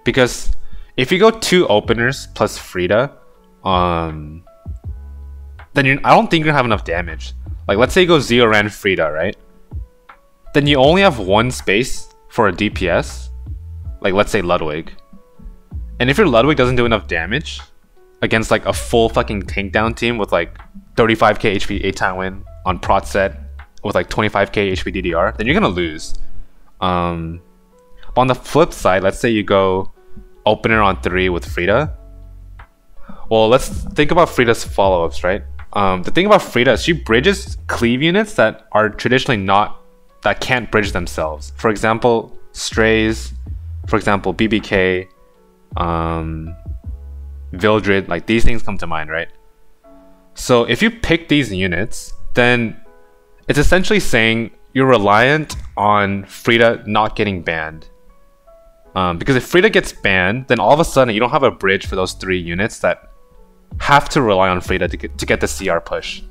because if you go 2 openers plus Frida, then I don't think you're gonna have enough damage. Like let's say you go Zeo Ran Frida, right? Then you only have 1 space for a DPS, like let's say Ludwig. And if your Ludwig doesn't do enough damage against like a full fucking takedown team with like 35k HP 8-time win on prot set with like 25k HP DDR, then you're gonna lose. But on the flip side, let's say you go opener on 3 with Frida. Well, let's think about Frida's follow-ups, right? The thing about Frida is she bridges cleave units that are traditionally that can't bridge themselves. For example, Straze, for example, BBK, Vildred, like these things come to mind, right? So if you pick these units, then it's essentially saying you're reliant on Frida not getting banned. Because if Frida gets banned, then all of a sudden you don't have a bridge for those 3 units that have to rely on Frida to get the CR push.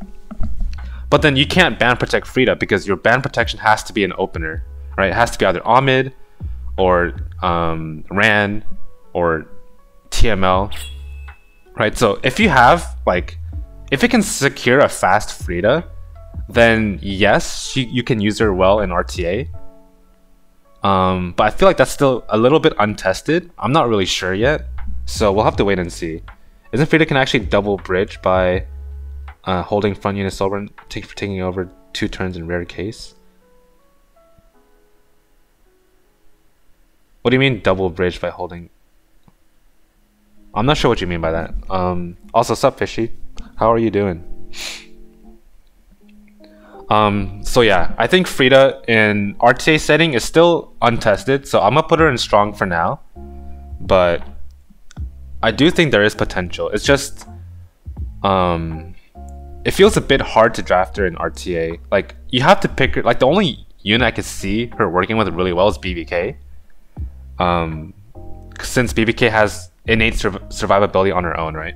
But then you can't ban protect Frida because your ban protection has to be an opener, right? It has to be either Ahmed or Ran or TML, right? So if you have like, if it can secure a fast Frida, then yes, you can use her well in RTA. But I feel like that's still a little bit untested. I'm not really sure yet, so we'll have to wait and see. Isn't Frida can actually double bridge by holding front unit soul burn, taking over 2 turns in rare case? What do you mean double bridge by holding? I'm not sure what you mean by that. Also, sup, Fishy? How are you doing? So yeah, I think Frida in RTA setting is still untested, so I'm gonna put her in strong for now. But I do think there is potential. It's just, it feels a bit hard to draft her in RTA. Like, you have to pick her. Like, the only unit I could see her working with really well is BBK. Since BBK has innate survivability on her own, right?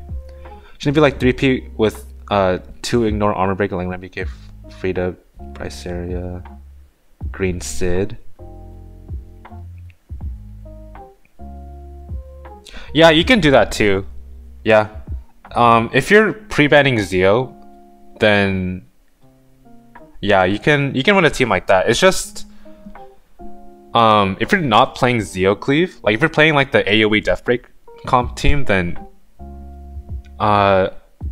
Shouldn't it be like 3P with 2 ignore armor break, like BBK, Frida, Iseria, green Cidd. Yeah, you can do that too. Yeah. If you're pre-banning Zeo, then yeah, you can run a team like that. It's just if you're not playing Zeo Cleave, like if you're playing like the AoE Deathbreak comp team, then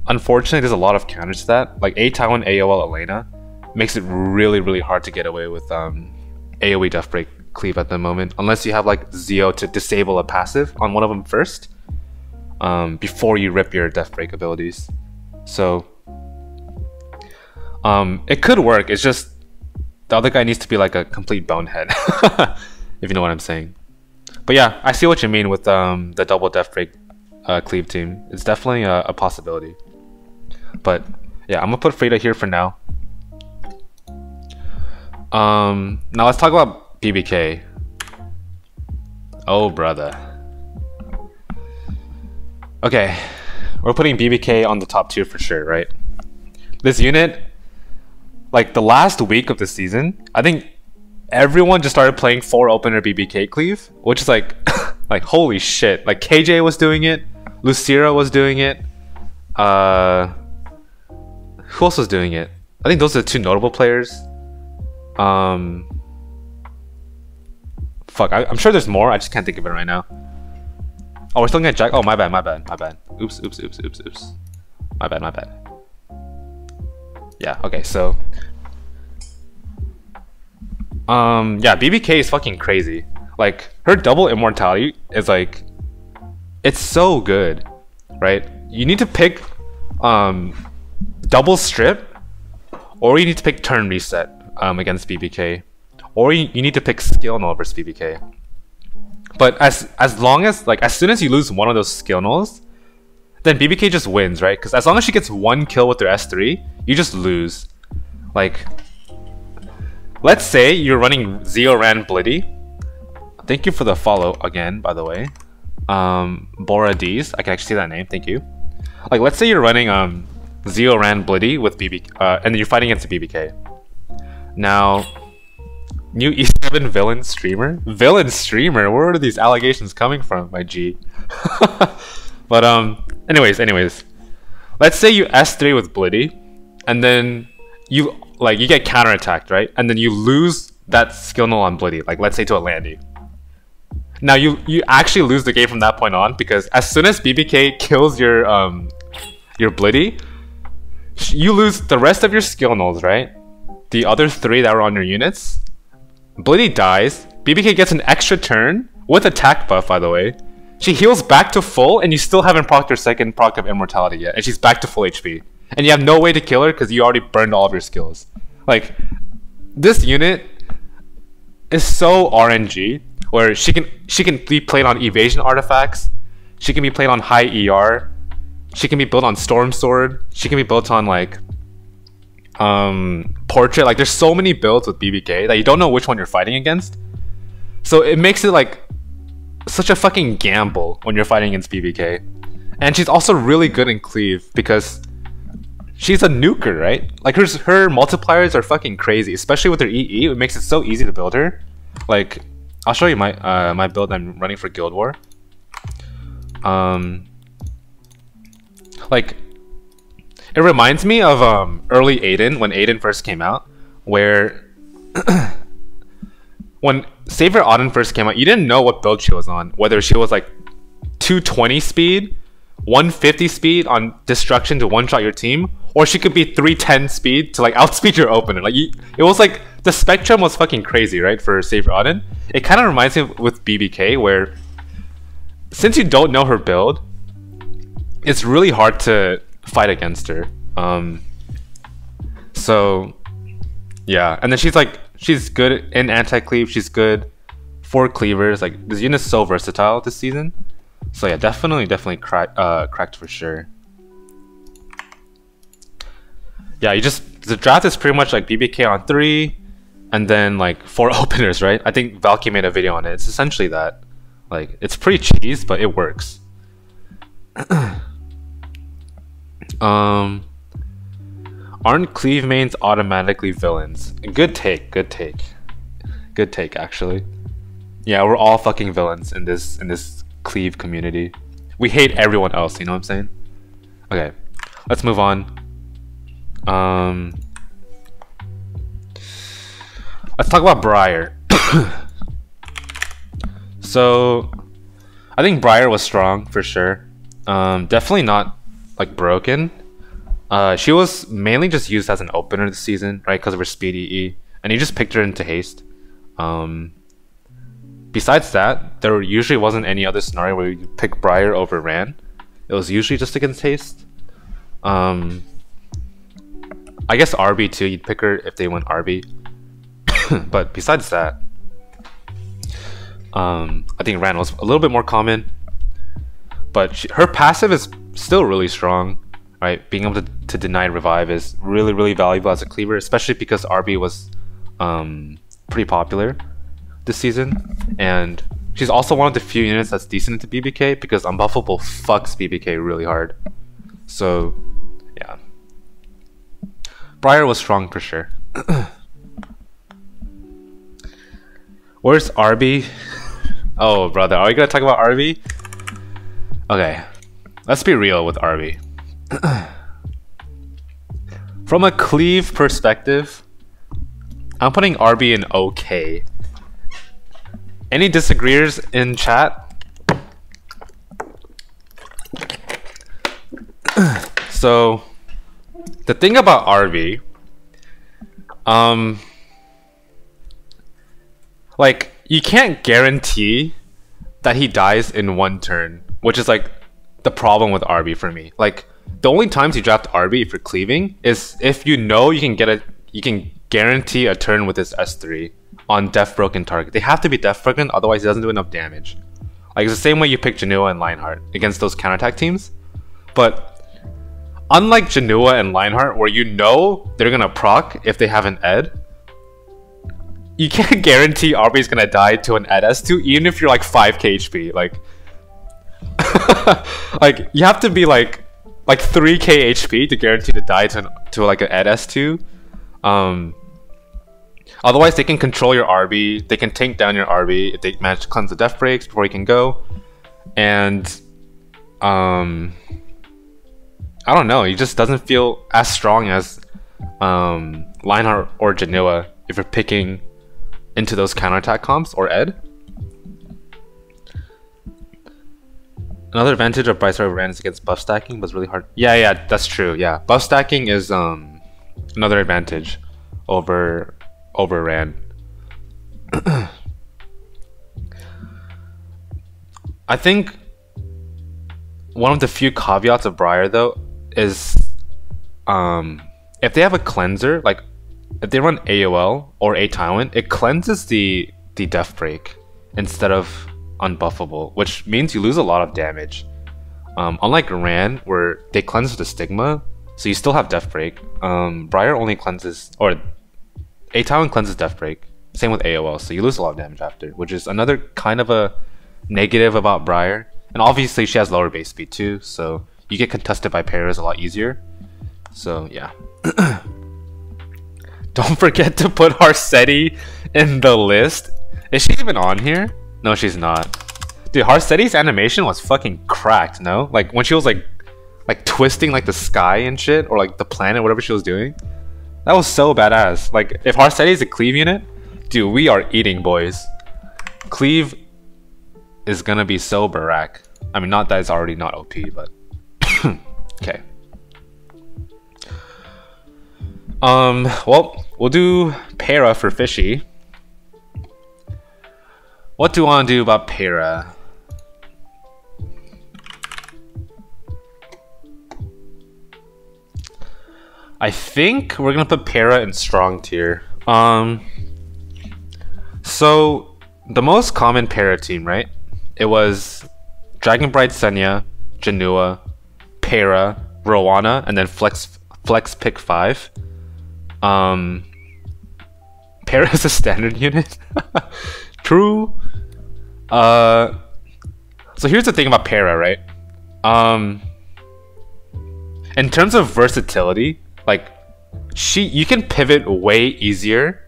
unfortunately there's a lot of counters to that. Like A-Taiwan AOL Elena makes it really hard to get away with AoE Deathbreak Cleave at the moment, unless you have like Zeo to disable a passive on one of them first, before you rip your Deathbreak abilities. So it could work. It's just the other guy needs to be like a complete bonehead, if you know what I'm saying. But yeah, I see what you mean with the double Deathbreak Cleave team. It's definitely a possibility. But yeah, I'm gonna put Frida here for now. Now let's talk about BBK. Oh brother. Okay, we're putting BBK on the top tier for sure, right? This unit, like the last week of the season, I think everyone just started playing 4 opener BBK Cleave, which is like, like holy shit. Like KJ was doing it, Lucira was doing it. Who else was doing it? I think those are the 2 notable players. Fuck, I'm sure there's more. I just can't think of it right now. Oh, we're still gonna Jack. Oh, my bad. Oops. My bad. Yeah. Okay. So, yeah, BBK is fucking crazy. Like her double immortality is like, it's so good, right? You need to pick double strip, or you need to pick turn reset against BBK, or you need to pick skill null versus BBK. But as long as, like, as soon as you lose one of those skill nulls, then BBK just wins, right? Because as long as she gets 1 kill with her S3, you just lose. Like, let's say you're running Zeo Ran Blitty. Thank you for the follow again, by the way. Bora D's, I can actually see that name. Thank you. Like, let's say you're running Zeo Ran Blitty with BBK, and then you're fighting against a BBK. Now, new E7 villain streamer? Villain streamer? Where are these allegations coming from, my G? But anyways. Let's say you S3 with Blitty, and then you get counterattacked, right? And then you lose that skill null on Blitty, like let's say to a Landy. Now you actually lose the game from that point on, because as soon as BBK kills your Blitty, you lose the rest of your skill nulls, right? The other 3 that were on your units. Blitty dies, BBK gets an extra turn with attack buff, by the way. She heals back to full, and you still haven't procced her second proc of immortality yet, and she's back to full HP. And you have no way to kill her because you already burned all of your skills. Like, this unit is so RNG, where she can be played on evasion artifacts, she can be played on high ER, she can be built on Storm Sword, she can be built on like Portrait. Like, there's so many builds with BBK that you don't know which one you're fighting against. So it makes it like such a fucking gamble when you're fighting against BBK. And she's also really good in Cleave because she's a nuker, right? Like her multipliers are fucking crazy, especially with her EE. It makes it so easy to build her. Like, I'll show you my my build I'm running for Guild War. Like, it reminds me of early Aiden, when Aiden first came out, where when Savior Auden first came out, you didn't know what build she was on. Whether she was like 220 speed, 150 speed on destruction to one-shot your team, or she could be 310 speed to like outspeed your opponent. Like, it was like, the spectrum was fucking crazy, right, for Savior Auden. It kind of reminds me with BBK, where since you don't know her build, it's really hard to fight against her. So yeah, and then she's good in anti-cleave, she's good for cleavers. Like this unit's so versatile this season. So yeah, definitely cracked for sure. Yeah, the draft is pretty much like BBK on 3 and then like 4 openers, right? I think Valky made a video on it. It's essentially that. Like it's pretty cheese, but it works. Aren't cleave mains automatically villains? Good take actually. Yeah, we're all fucking villains in this cleave community. We hate everyone else, you know what I'm saying? Okay, let's move on. Let's talk about Briar. So I think Briar was strong for sure. Definitely not like broken. She was mainly just used as an opener this season, right? Because of her speed EE, and you just picked her into haste. Besides that, there usually wasn't any other scenario where you pick Briar over Ran. It was usually just against haste. I guess RB too. You'd pick her if they went RB. But besides that, I think Ran was a little bit more common. But her passive is still really strong. Right, being able to deny revive is really valuable as a cleaver, especially because RB was pretty popular this season, and she's also one of the few units that's decent into BBK because unbuffable fucks BBK really hard. So yeah, Briar was strong for sure. Where's RB? Oh brother, are we gonna talk about RB? Okay, let's be real with RB. From a cleave perspective, I'm putting RB in okay. Any disagreeers in chat? So the thing about RB, like you can't guarantee that he dies in one turn, which is like the problem with RB for me. Like the only times you draft RB if you're cleaving is if you know you can guarantee a turn with his S3 on death broken target. They have to be death broken, otherwise he doesn't do enough damage. Like it's the same way you pick Genoa and Lionheart against those counterattack teams. But unlike Genoa and Lionheart, where you know they're gonna proc if they have an Ed, you can't guarantee RB is gonna die to an Ed S2 even if you're like 5k HP. Like like you have to be like 3k HP to guarantee to die to like an Ed S2. Otherwise they can control your RB, they can tank down your RB if they manage to cleanse the death breaks before you can go. And I don't know, he just doesn't feel as strong as Lionheart or Genoa if you're picking into those counterattack comps or Ed. Another advantage of Briar Ran is against buff stacking, but it's really hard. Yeah, that's true. Yeah, buff stacking is another advantage over Ran. I think one of the few caveats of Briar though is if they have a cleanser, like if they run AOL or A-Tywin, it cleanses the death break instead of unbuffable, which means you lose a lot of damage. Unlike Ran, where they cleanse the stigma, so you still have death break. Briar only cleanses, or A-Tywin cleanses death break. Same with AOL, so you lose a lot of damage after, which is another kind of a negative about Briar. And obviously she has lower base speed too, so you get contested by Peiras a lot easier. So yeah. Don't forget to put Harsetti in the list. Is she even on here? No, she's not. Dude, Harsetti's animation was fucking cracked, no? Like when she was like twisting like the sky and shit, or like the planet, whatever she was doing. That was so badass. Like if Harsetti's a cleave unit, dude, we are eating, boys. Cleave is gonna be so barack. I mean, not that it's already not OP, but okay. Well, we'll do Peira for Fishy. What do you want to do about Peira? I think we're gonna put Peira in strong tier. So the most common Peira team, right? It was Dragon Bright Senya, Janua, Peira, Roana, and then flex pick 5. Peira is a standard unit. True. So here's the thing about Peira, right? In terms of versatility, like you can pivot way easier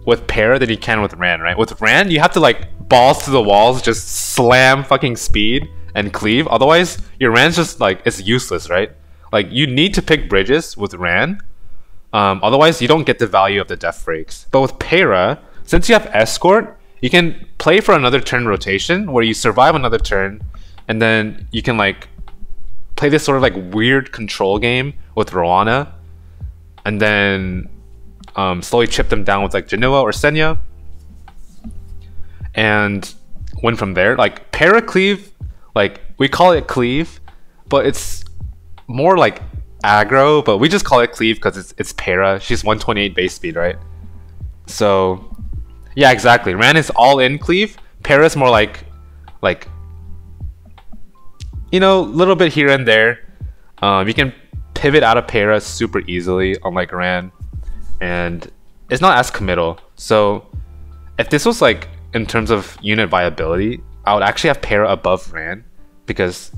with Peira than you can with Ran, right? With Ran, you have to like balls to the walls, just slam fucking speed and cleave. Otherwise, your Ran's just like it's useless, right? Like you need to pick bridges with Ran. Otherwise, you don't get the value of the death breaks. But with Peira, since you have escort, you can play for another turn rotation where you survive another turn, and then you can like play this sort of like weird control game with Roana, and then slowly chip them down with like Janua or Senya, and win from there. Like Peira cleave, like we call it cleave, but it's more like aggro, but we just call it cleave because it's Peira. She's 128 base speed, right? So yeah, exactly. Ran is all in cleave. Peira is more like you know, a little bit here and there. You can pivot out of Peira super easily, unlike Ran, and it's not as committal. So if this was like in terms of unit viability, I would actually have Peira above Ran because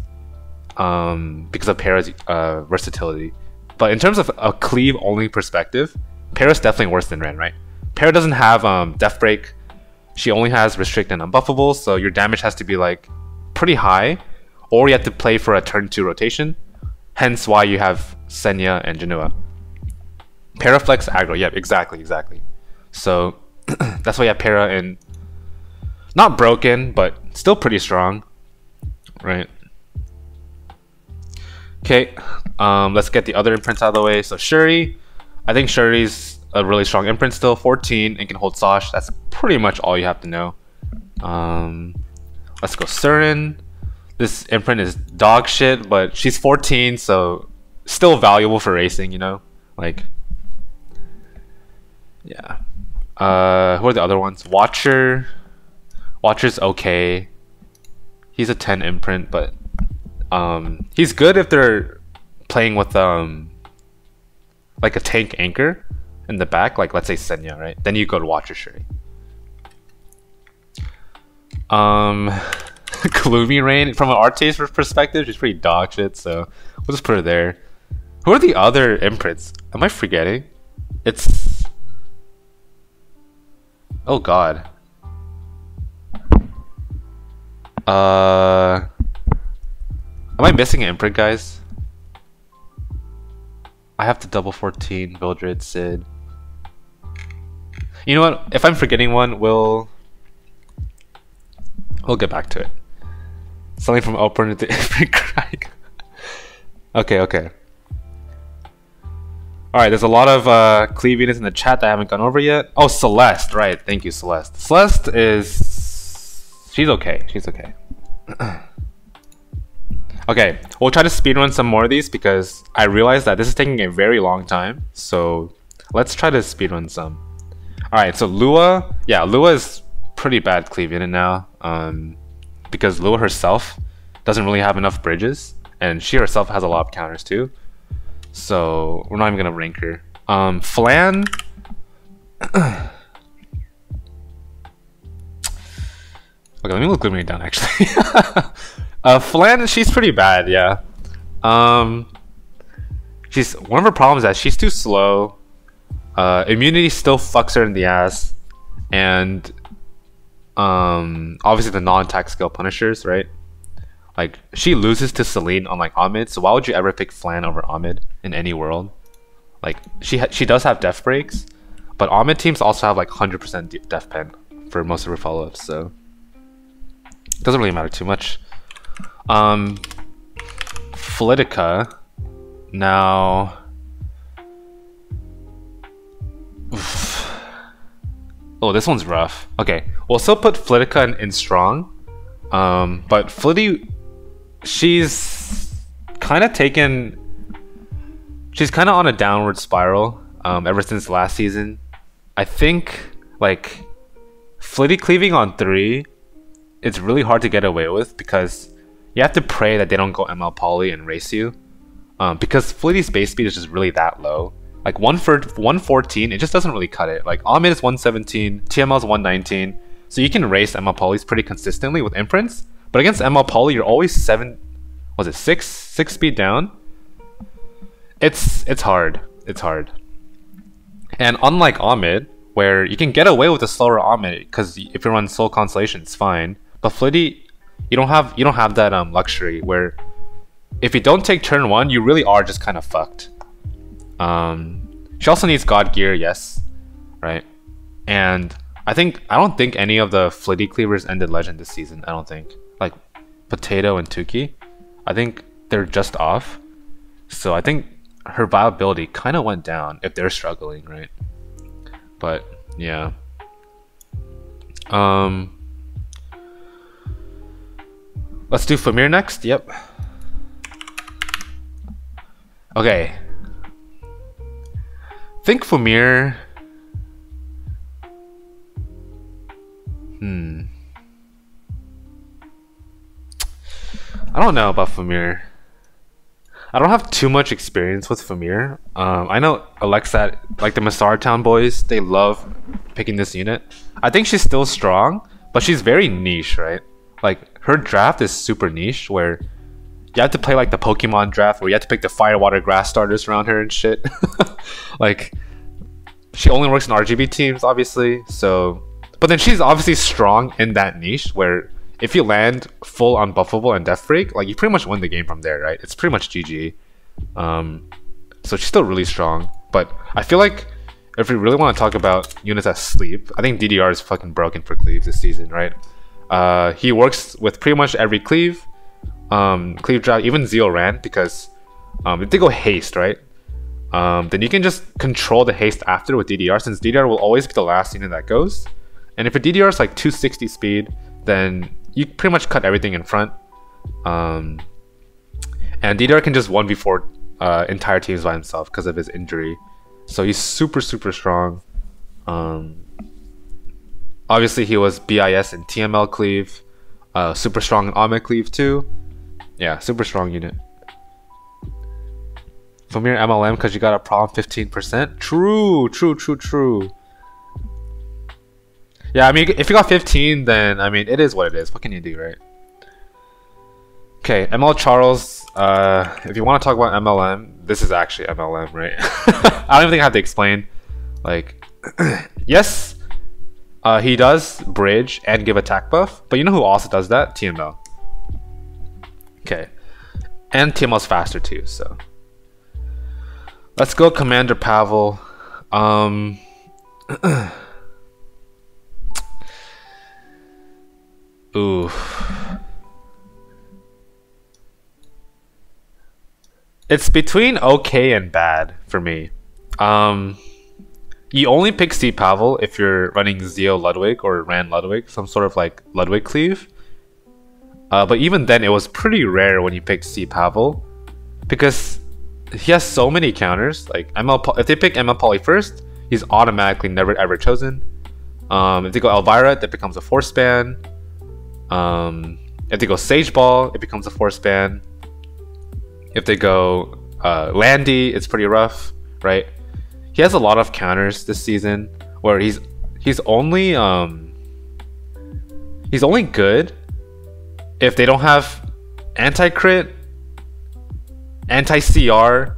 of Peira's versatility. But in terms of a cleave only perspective, Peira's definitely worse than Ran, right? Peira doesn't have death break. She only has restrict and unbuffable, so your damage has to be like pretty high, or you have to play for a turn 2 rotation. Hence why you have Senya and Janua. Peira flex aggro, yep, exactly. So that's why you have Peira in not broken, but still pretty strong, right? Okay, let's get the other imprints out of the way. So Schuri, I think Shuri's a really strong imprint still, 14 and can hold Sosh. That's pretty much all you have to know. Let's go Surin. This imprint is dog shit, but she's 14, so still valuable for racing, you know? Like, yeah. Who are the other ones? Watcher. Watcher's okay. He's a 10 imprint, but he's good if they're playing with like a tank anchor in the back, like let's say Senya, right? Then you go to Watcher Schuri. Gloomyrain, from an art taste perspective, she's pretty dog shit, so we'll just put her there. Who are the other imprints? Am I forgetting? It's... oh god. Am I missing an imprint, guys? I have to double 14, Vildred, Cidd. You know what? If I'm forgetting one, we'll get back to it. Something from Open to Imprint Craig. Okay. Alright, there's a lot of cleave units in the chat that I haven't gone over yet. Oh, Celeste, right. Thank you, Celeste. Celeste is... she's okay. Okay, we'll try to speedrun some more of these because I realized that this is taking a very long time. So let's try to speedrun some. Alright, so Lua. Yeah, Lua is pretty bad cleave unit now. Because Lua herself doesn't really have enough bridges. And she herself has a lot of counters too. So we're not even gonna rank her. Flan. Okay, let me look Gloomyrain down actually. Flan, she's pretty bad, yeah. She's one of her problems is that she's too slow. Immunity still fucks her in the ass, and obviously the non-attack skill punishers, right? Like she loses to Celine on like Ahmed, so why would you ever pick Flan over Ahmed in any world? Like she does have death breaks, but Ahmed teams also have like 100% death pen for most of her follow-ups, so it doesn't really matter too much. Lidica. Now, oof. Oh, this one's rough. Okay, we'll still put Lidica in strong. But Flitty, she's kind of taken she's kind of on a downward spiral ever since last season. I think like Flitty cleaving on 3, it's really hard to get away with because you have to pray that they don't go ML poly and race you. Because Flitty's base speed is just really that low. Like 114, it just doesn't really cut it. Like Ahmed is 117, TML is 119, so you can race ML polys pretty consistently with imprints. But against ML poly, you're always 6 speed down. It's hard. It's hard. And unlike Ahmed, where you can get away with a slower Ahmed because if you run Soul Constellation, it's fine. But Flitty, you don't have that luxury where if you don't take turn 1, you really are just kind of fucked. She also needs God Gear, yes, right? And I don't think any of the Flitty cleavers ended Legend this season. I don't think. Like Potato and Tuki, I think they're just off. So I think her viability kind of went down if they're struggling, right? But yeah. Let's do Fumyr next. Yep. Okay. Think Fumyr. I don't know about Fumyr. I don't have too much experience with Fumyr. I know Alexa, like the Masar Town boys, they love picking this unit. I think she's still strong, but she's very niche, right? Like her draft is super niche, where you have to play like the Pokemon draft, where you have to pick the fire, water, grass starters around her and shit. Like she only works in RGB teams, obviously. So, but then she's obviously strong in that niche where if you land full unbuffable and Death Break, like you pretty much win the game from there, right? It's pretty much GG. So she's still really strong. But I feel like if we really want to talk about units that sleep, I think DDR is fucking broken for Cleave this season, right? He works with pretty much every Cleave. Cleave draft, even Zeal ran because if they go haste, right? Then you can just control the haste after with DDR, since DDR will always be the last unit that goes. And if a DDR is like 260 speed, then you pretty much cut everything in front. And DDR can just 1v4 entire teams by himself because of his injury. So he's super, super strong. Obviously, he was BIS and TML Cleave. Super strong in Ahmed Cleave too. Yeah, super strong unit. Fumyr MLM because you got a problem 15%. True, true, true, true. Yeah, I mean, if you got 15, then I mean, it is what it is. What can you do, right? Okay, ML Charles. If you want to talk about MLM, this is actually MLM, right? I don't even think I have to explain. Like, yes, he does bridge and give attack buff, but you know who also does that? TML. Okay, and TML's faster too. So let's go, Commander Pavel. Ooh. It's between okay and bad for me. You only pick C Pavel if you're running Zeo Ludwig or Ran Ludwig, some sort of like Ludwig cleave. But even then, it was pretty rare when you picked C Pavel because he has so many counters. Like if they pick ML Poly first, he's automatically never ever chosen. If they go Elvira, that becomes a force ban. If they go Sage Ball, it becomes a force ban. If they go Landy, it's pretty rough, right? He has a lot of counters this season where he's only good if they don't have anti-crit, anti-CR,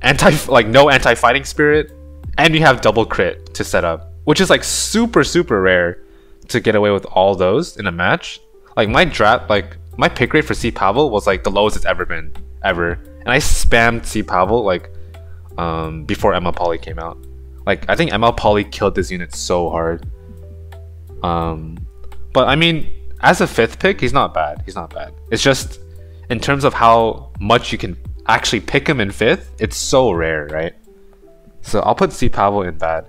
no anti-fighting spirit, and you have double crit to set up, which is like super, super rare to get away with all those in a match. Like my draft, like my pick rate for C Pavel was like the lowest it's ever been, ever. And I spammed C Pavel like before ML Poly came out. Like I think ML Poly killed this unit so hard. But I mean, as a 5th pick, he's not bad. He's not bad. It's just in terms of how much you can actually pick him in 5th, it's so rare, right? So I'll put C Pavel in bad.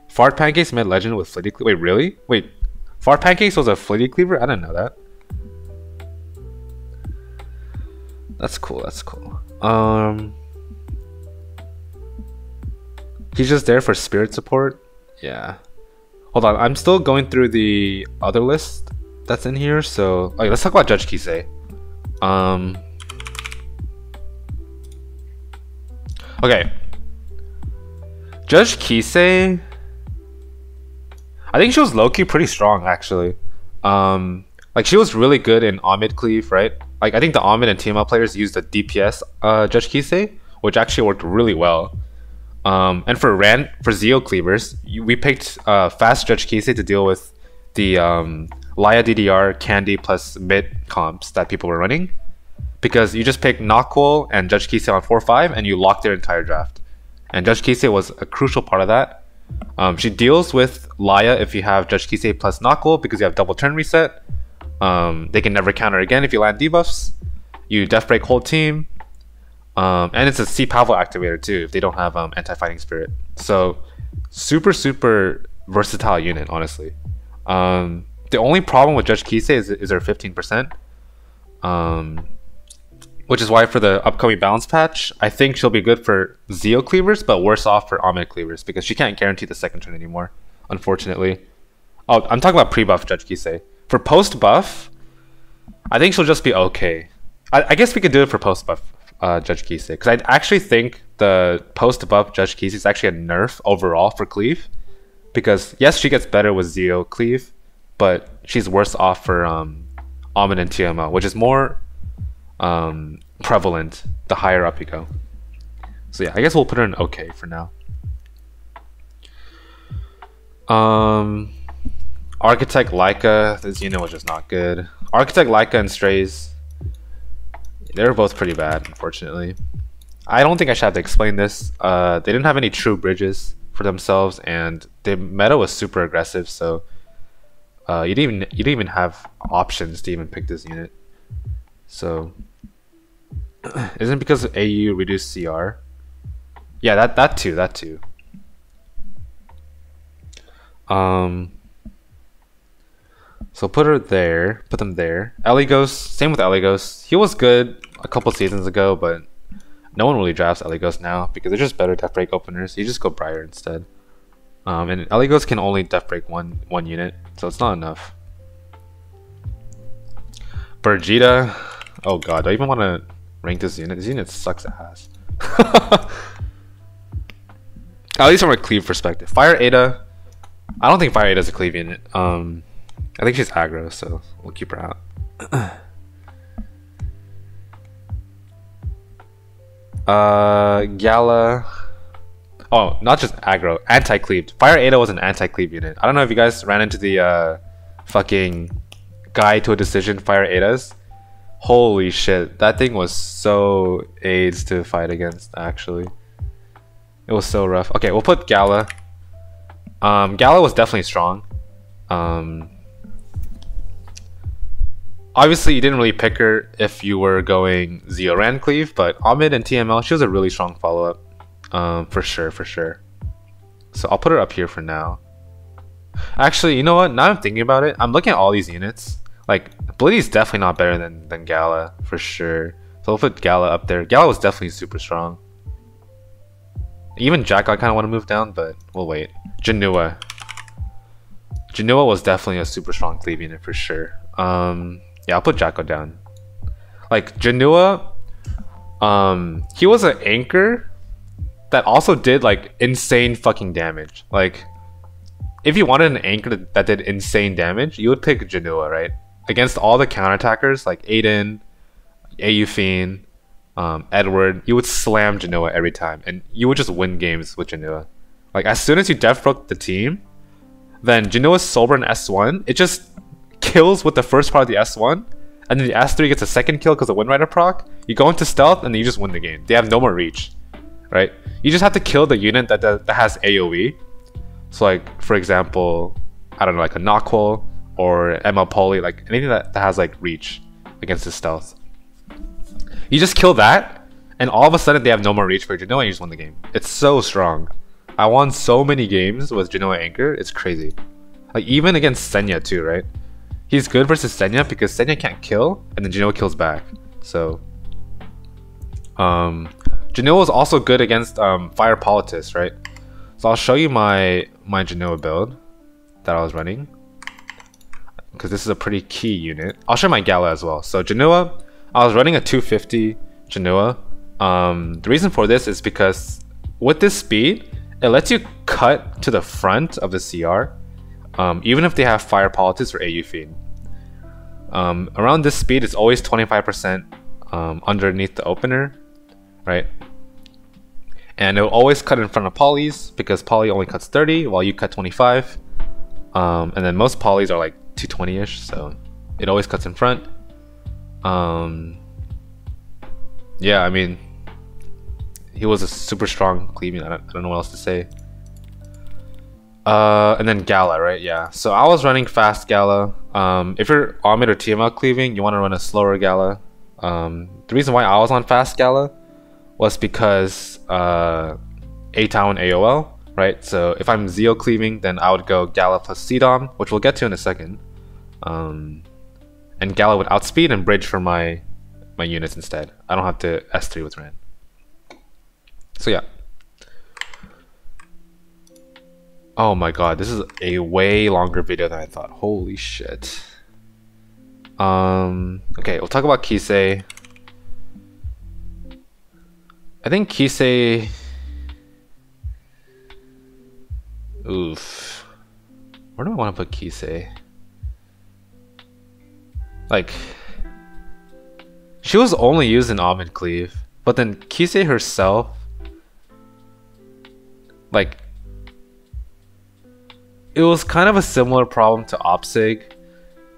Fart Pancakes made legend with Flitty Cleaver. Wait, really? Wait, Fart Pancakes was a Flitty Cleaver? I didn't know that. That's cool, that's cool. He's just there for spirit support. Yeah. Hold on, I'm still going through the other list that's in here, so let's talk about Judge Kise. Okay. Judge Kise, I think she was low-key pretty strong actually. Like she was really good in Omid cleave, right? Like I think the Omid and TML players used the DPS Judge Kise, which actually worked really well. And for Zeo cleavers, we picked fast Judge Kise to deal with the Laia DDR Candy plus mid comps that people were running, because you just pick Nahkwol and Judge Kise on 4-5 and you lock their entire draft. And Judge Kise was a crucial part of that. She deals with Laia if you have Judge Kise plus Nahkwol because you have double turn reset. They can never counter again if you land debuffs. You death break whole team. And it's a C Pavel activator too if they don't have anti-fighting spirit. So super versatile unit, honestly. The only problem with Judge Kise is her 15%. Which is why for the upcoming balance patch, I think she'll be good for Zeo cleavers, but worse off for Omid cleavers because she can't guarantee the second turn anymore, unfortunately. Oh, I'm talking about pre-buff Judge Kise. For post-buff, I think she'll just be okay. I guess we could do it for post-buff Judge Kise, because I actually think the post-buff Judge Kise is actually a nerf overall for cleave. Because yes, she gets better with Zeo cleave, but she's worse off for Omid and TML, which is more prevalent the higher up you go. So yeah, I guess we'll put her in okay for now. Architect Laika, this unit was just not good. Architect Laika and Straze, they were both pretty bad, unfortunately. I don't think I should have to explain this. They didn't have any true bridges for themselves, and the meta was super aggressive, so you didn't even have options to even pick this unit. So isn't it because AU reduced CR? Yeah, that too. So put her there, put them there. Eligos, same with Eligos. He was good a couple seasons ago, but no one really drafts Eligos now because they're just better death break openers. You just go Briar instead. And Eligos can only death break one unit, so it's not enough. Birgitta, oh god, do I even want to rank this unit? This unit sucks ass. At least from a cleave perspective. Fire Ada, I don't think Fire Ada is a cleave unit. I think she's aggro, so we'll keep her out. Gala. Oh, not just aggro, anti-cleaved. Fire Ada was an anti-cleave unit. I don't know if you guys ran into the fucking guide to a decision Fire Adas. Holy shit, that thing was so AIDS to fight against, actually. It was so rough. Okay, we'll put Gala. Gala was definitely strong. Obviously, you didn't really pick her if you were going Zeo-Ran cleave, but Omid and TML, she was a really strong follow-up. For sure. So I'll put her up here for now. Actually, you know what? Now I'm thinking about it, I'm looking at all these units. Like, Blitty's definitely not better than Gala, for sure. So we'll put Gala up there. Gala was definitely super strong. Even Jack I kind of want to move down, but we'll wait. Janua. Janua was definitely a super strong cleave unit for sure. Yeah, I'll put Jacko down. Like, Janua, he was an anchor that also did like insane fucking damage. Like, if you wanted an anchor that did insane damage, you would pick Janua, right? Against all the counterattackers like Aiden, AU Fiend, Edward, you would slam Janua every time, and you would just win games with Janua. Like, as soon as you death broke the team, then Janua's Sober in S1, it just kills with the first part of the S1, and then the S3 gets a second kill because of Windrider proc. You go into stealth, and then you just win the game. They have no more reach, right? You just have to kill the unit that has AoE. So, like, for example, I don't know, like a Nahkwol or ML Poly, like anything that has like reach against the stealth. You just kill that, and all of a sudden they have no more reach for Genoa, and you just win the game. It's so strong. I won so many games with Genoa Anchor, it's crazy. Like, even against Senya too, right? He's good versus Senya because Senya can't kill, and then Genoa kills back. So, Genoa is also good against Fire Politics, right? So I'll show you my Genoa build that I was running, because this is a pretty key unit. I'll show my Gala as well. So Genoa, I was running a 250 Genoa. The reason for this is because with this speed, it lets you cut to the front of the CR, even if they have Fire Politics or AU Fiend. Around this speed, it's always 25% underneath the opener, right? And it will always cut in front of polys, because poly only cuts 30 while you cut 25. And then most polys are like 220-ish, so it always cuts in front. Yeah, I mean, he was a super strong cleaving. I don't know what else to say. And then Gala, right? Yeah. So I was running fast Gala. If you're Omid or TML cleaving, you want to run a slower Gala. The reason why I was on fast Gala was because A-Town AOL, right? So if I'm Zeo cleaving, then I would go Gala plus C-Dom, which we'll get to in a second. And Gala would outspeed and bridge for my units instead. I don't have to S3 with Ran. So yeah. Oh my god, this is a way longer video than I thought. Holy shit. Okay, we'll talk about Kise. I think Kise... Oof. Where do I want to put Kise? Like... She was only used in Omid Cleave, but then Kise herself... Like... It was kind of a similar problem to Opsig,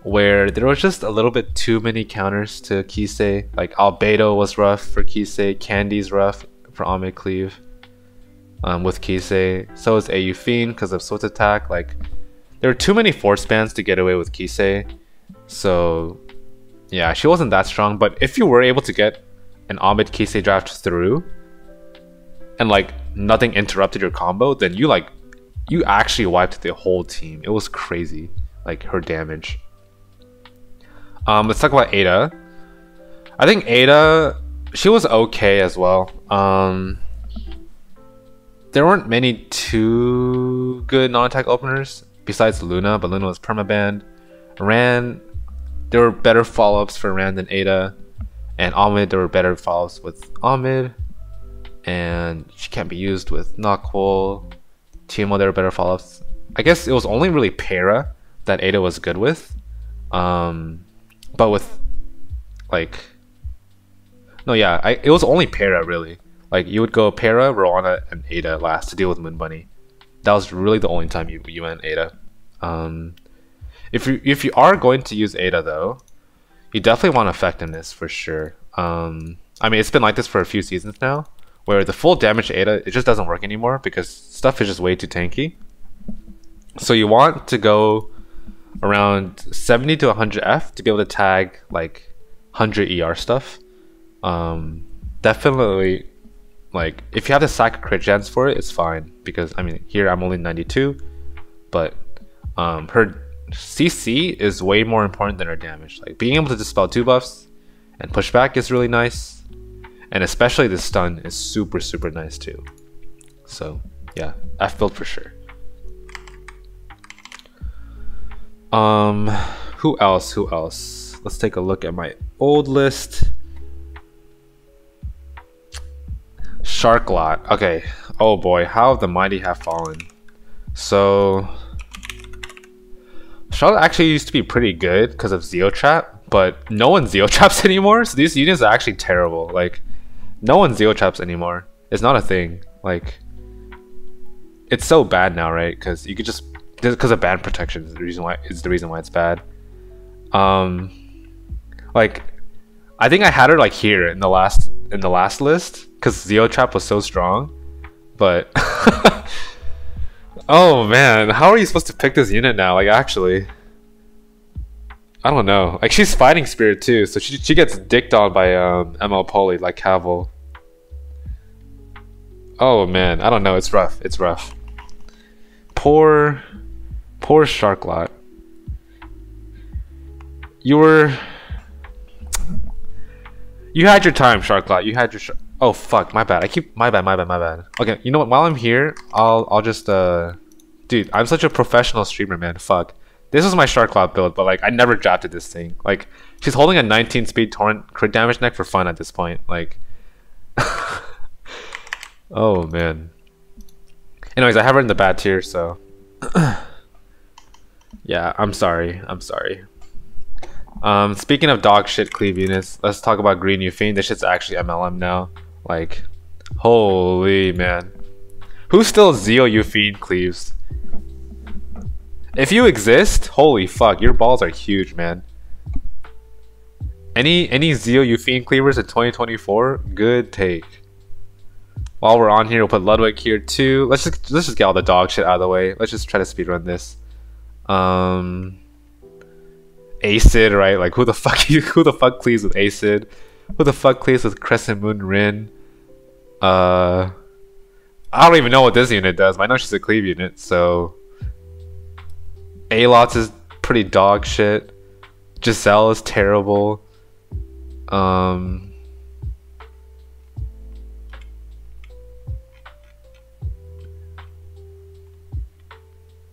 where there was just a little bit too many counters to Kise. Like Albedo was rough for Kise, Candy's rough for Omid Cleave with Kise. So is AU Fiend because of Swift Attack. Like, there were too many force bans to get away with Kise. So yeah, she wasn't that strong. But if you were able to get an Omid Kise draft through and like nothing interrupted your combo, then you actually wiped the whole team. It was crazy, like her damage. Let's talk about Ada. I think Ada, she was okay as well. There weren't many too good non-attack openers besides Luna, but Luna was permabanned. Ran, there were better follow-ups for Ran than Ada. And Omid, there were better follow-ups with Omid. And she can't be used with Nahkwol. TMO, there were better follow-ups. I guess it was only really Peira that Ada was good with. But with, like... No, yeah, it was only Peira, really. Like, you would go Peira, Roana, and Ada last to deal with Moonbunny. That was really the only time you went Ada. If you are going to use Ada, though, you definitely want effectiveness, for sure. I mean, it's been like this for a few seasons now, where the full damage Ada, it just doesn't work anymore because stuff is just way too tanky. So you want to go around 70 to 100 F to be able to tag like 100 ER stuff. Definitely, like, if you have to sack crit chance for it, it's fine, because I mean, here I'm only 92, but her CC is way more important than her damage. Like, being able to dispel 2 buffs and push back is really nice. And especially the stun is super, super nice too. So yeah, F build for sure. Who else? Let's take a look at my old list. Sharklot. Okay. Oh boy, how the mighty have fallen. So Charlotte actually used to be pretty good because of Zeo Trap, but no one Zeo Traps anymore. So these units are actually terrible. Like, no one Zeo Traps anymore. It's not a thing. Like, it's so bad now, right? Because you could just, because of ban protection is the reason why it's bad. Like, I think I had her like here in the last list because Zeo Trap was so strong, but oh man, how are you supposed to pick this unit now? Like, actually, I don't know. Like, she's fighting spirit too, so she gets dicked on by ML Poly like Cavill. Oh man, I don't know. It's rough. It's rough. Poor Sharklot. You had your time, Sharklot. Oh fuck, my bad. My bad. Okay, you know what? While I'm here, I'll just dude, I'm such a professional streamer, man. Fuck. This was my Shark Cloud build, but like I never drafted this thing. Like she's holding a 19 speed torrent crit damage neck for fun at this point. Like oh man. Anyways, I have her in the bad tier, so yeah, I'm sorry. Speaking of dog shit cleave units, let's talk about Green Euphine. This shit's actually MLM now. Like, holy man. Who still Zeo Euphine cleaves? If you exist, holy fuck, your balls are huge, man. Any Zeo Euphine cleavers in 2024? Good take. While we're on here, we'll put Ludwig here too. Let's just get all the dog shit out of the way. Let's just try to speedrun this. Cidd, right? Like who the fuck cleaves with Cidd? Who the fuck cleaves with Crescent Moon Rin? I don't even know what this unit does, but I know she's a cleave unit, so Alots is pretty dog shit. Giselle is terrible.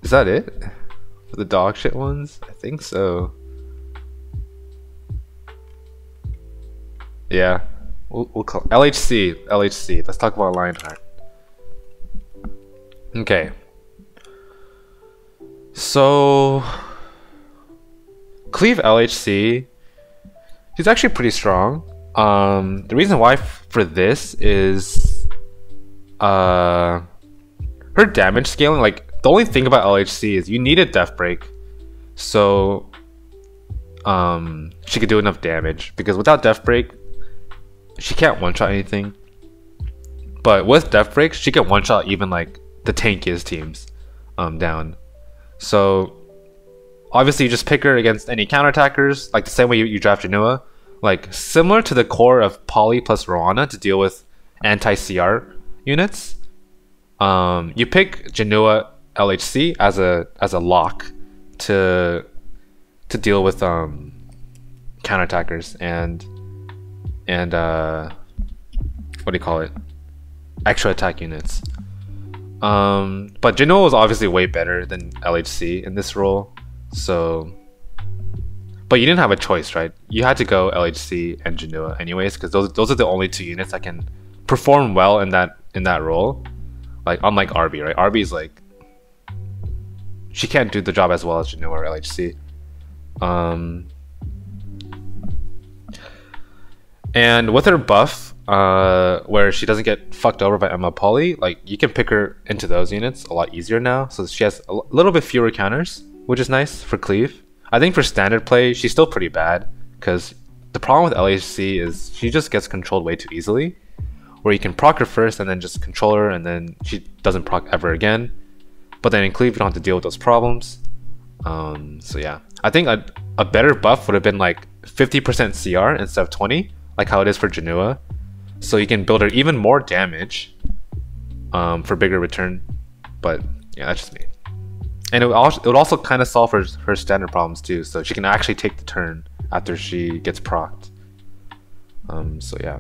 Is that it? For the dog shit ones? I think so. Yeah. We'll call LHC. Let's talk about Lionheart. Okay. So Cleave LHC, she's actually pretty strong. The reason why for this is her damage scaling. Like the only thing about LHC is you need a death break, so she could do enough damage, because without death break she can't one-shot anything. But with death breaks she can one-shot even like the tankiest teams down. So obviously you just pick her against any counterattackers, like the same way you draft Genoa, like similar to the core of Poly plus Roana to deal with anti-CR units. You pick Genoa LHC as a lock to deal with counterattackers and what do you call it? Extra attack units. But Genoa was obviously way better than LHC in this role, so. But you didn't have a choice, right? You had to go LHC and Genoa anyways, because those are the only two units that can perform well in that role. Like unlike RB, right? RB is like she can't do the job as well as Genoa or LHC. And with her buff, where she doesn't get fucked over by Emma Poly, like you can pick her into those units a lot easier now. So she has a little bit fewer counters, which is nice for cleave. I think for standard play, she's still pretty bad, because the problem with LHC is she just gets controlled way too easily, where you can proc her first and then just control her, and then she doesn't proc ever again. But then in cleave, you don't have to deal with those problems. So yeah, I think a better buff would have been like 50% CR instead of 20, like how it is for Genoa. So you can build her even more damage for bigger return. But yeah, that's just me. And it would also kind of solve her standard problems too, so she can actually take the turn after she gets procced. So yeah.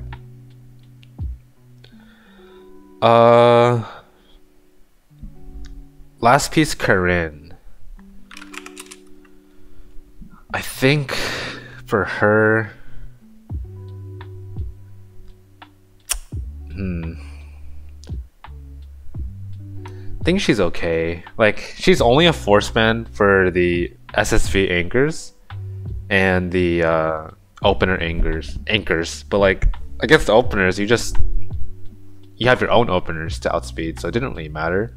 Last piece, Karin. I think for her, I think she's okay. Like she's only a force man for the SSV anchors and the opener anchors. But like against the openers, you have your own openers to outspeed, so it didn't really matter.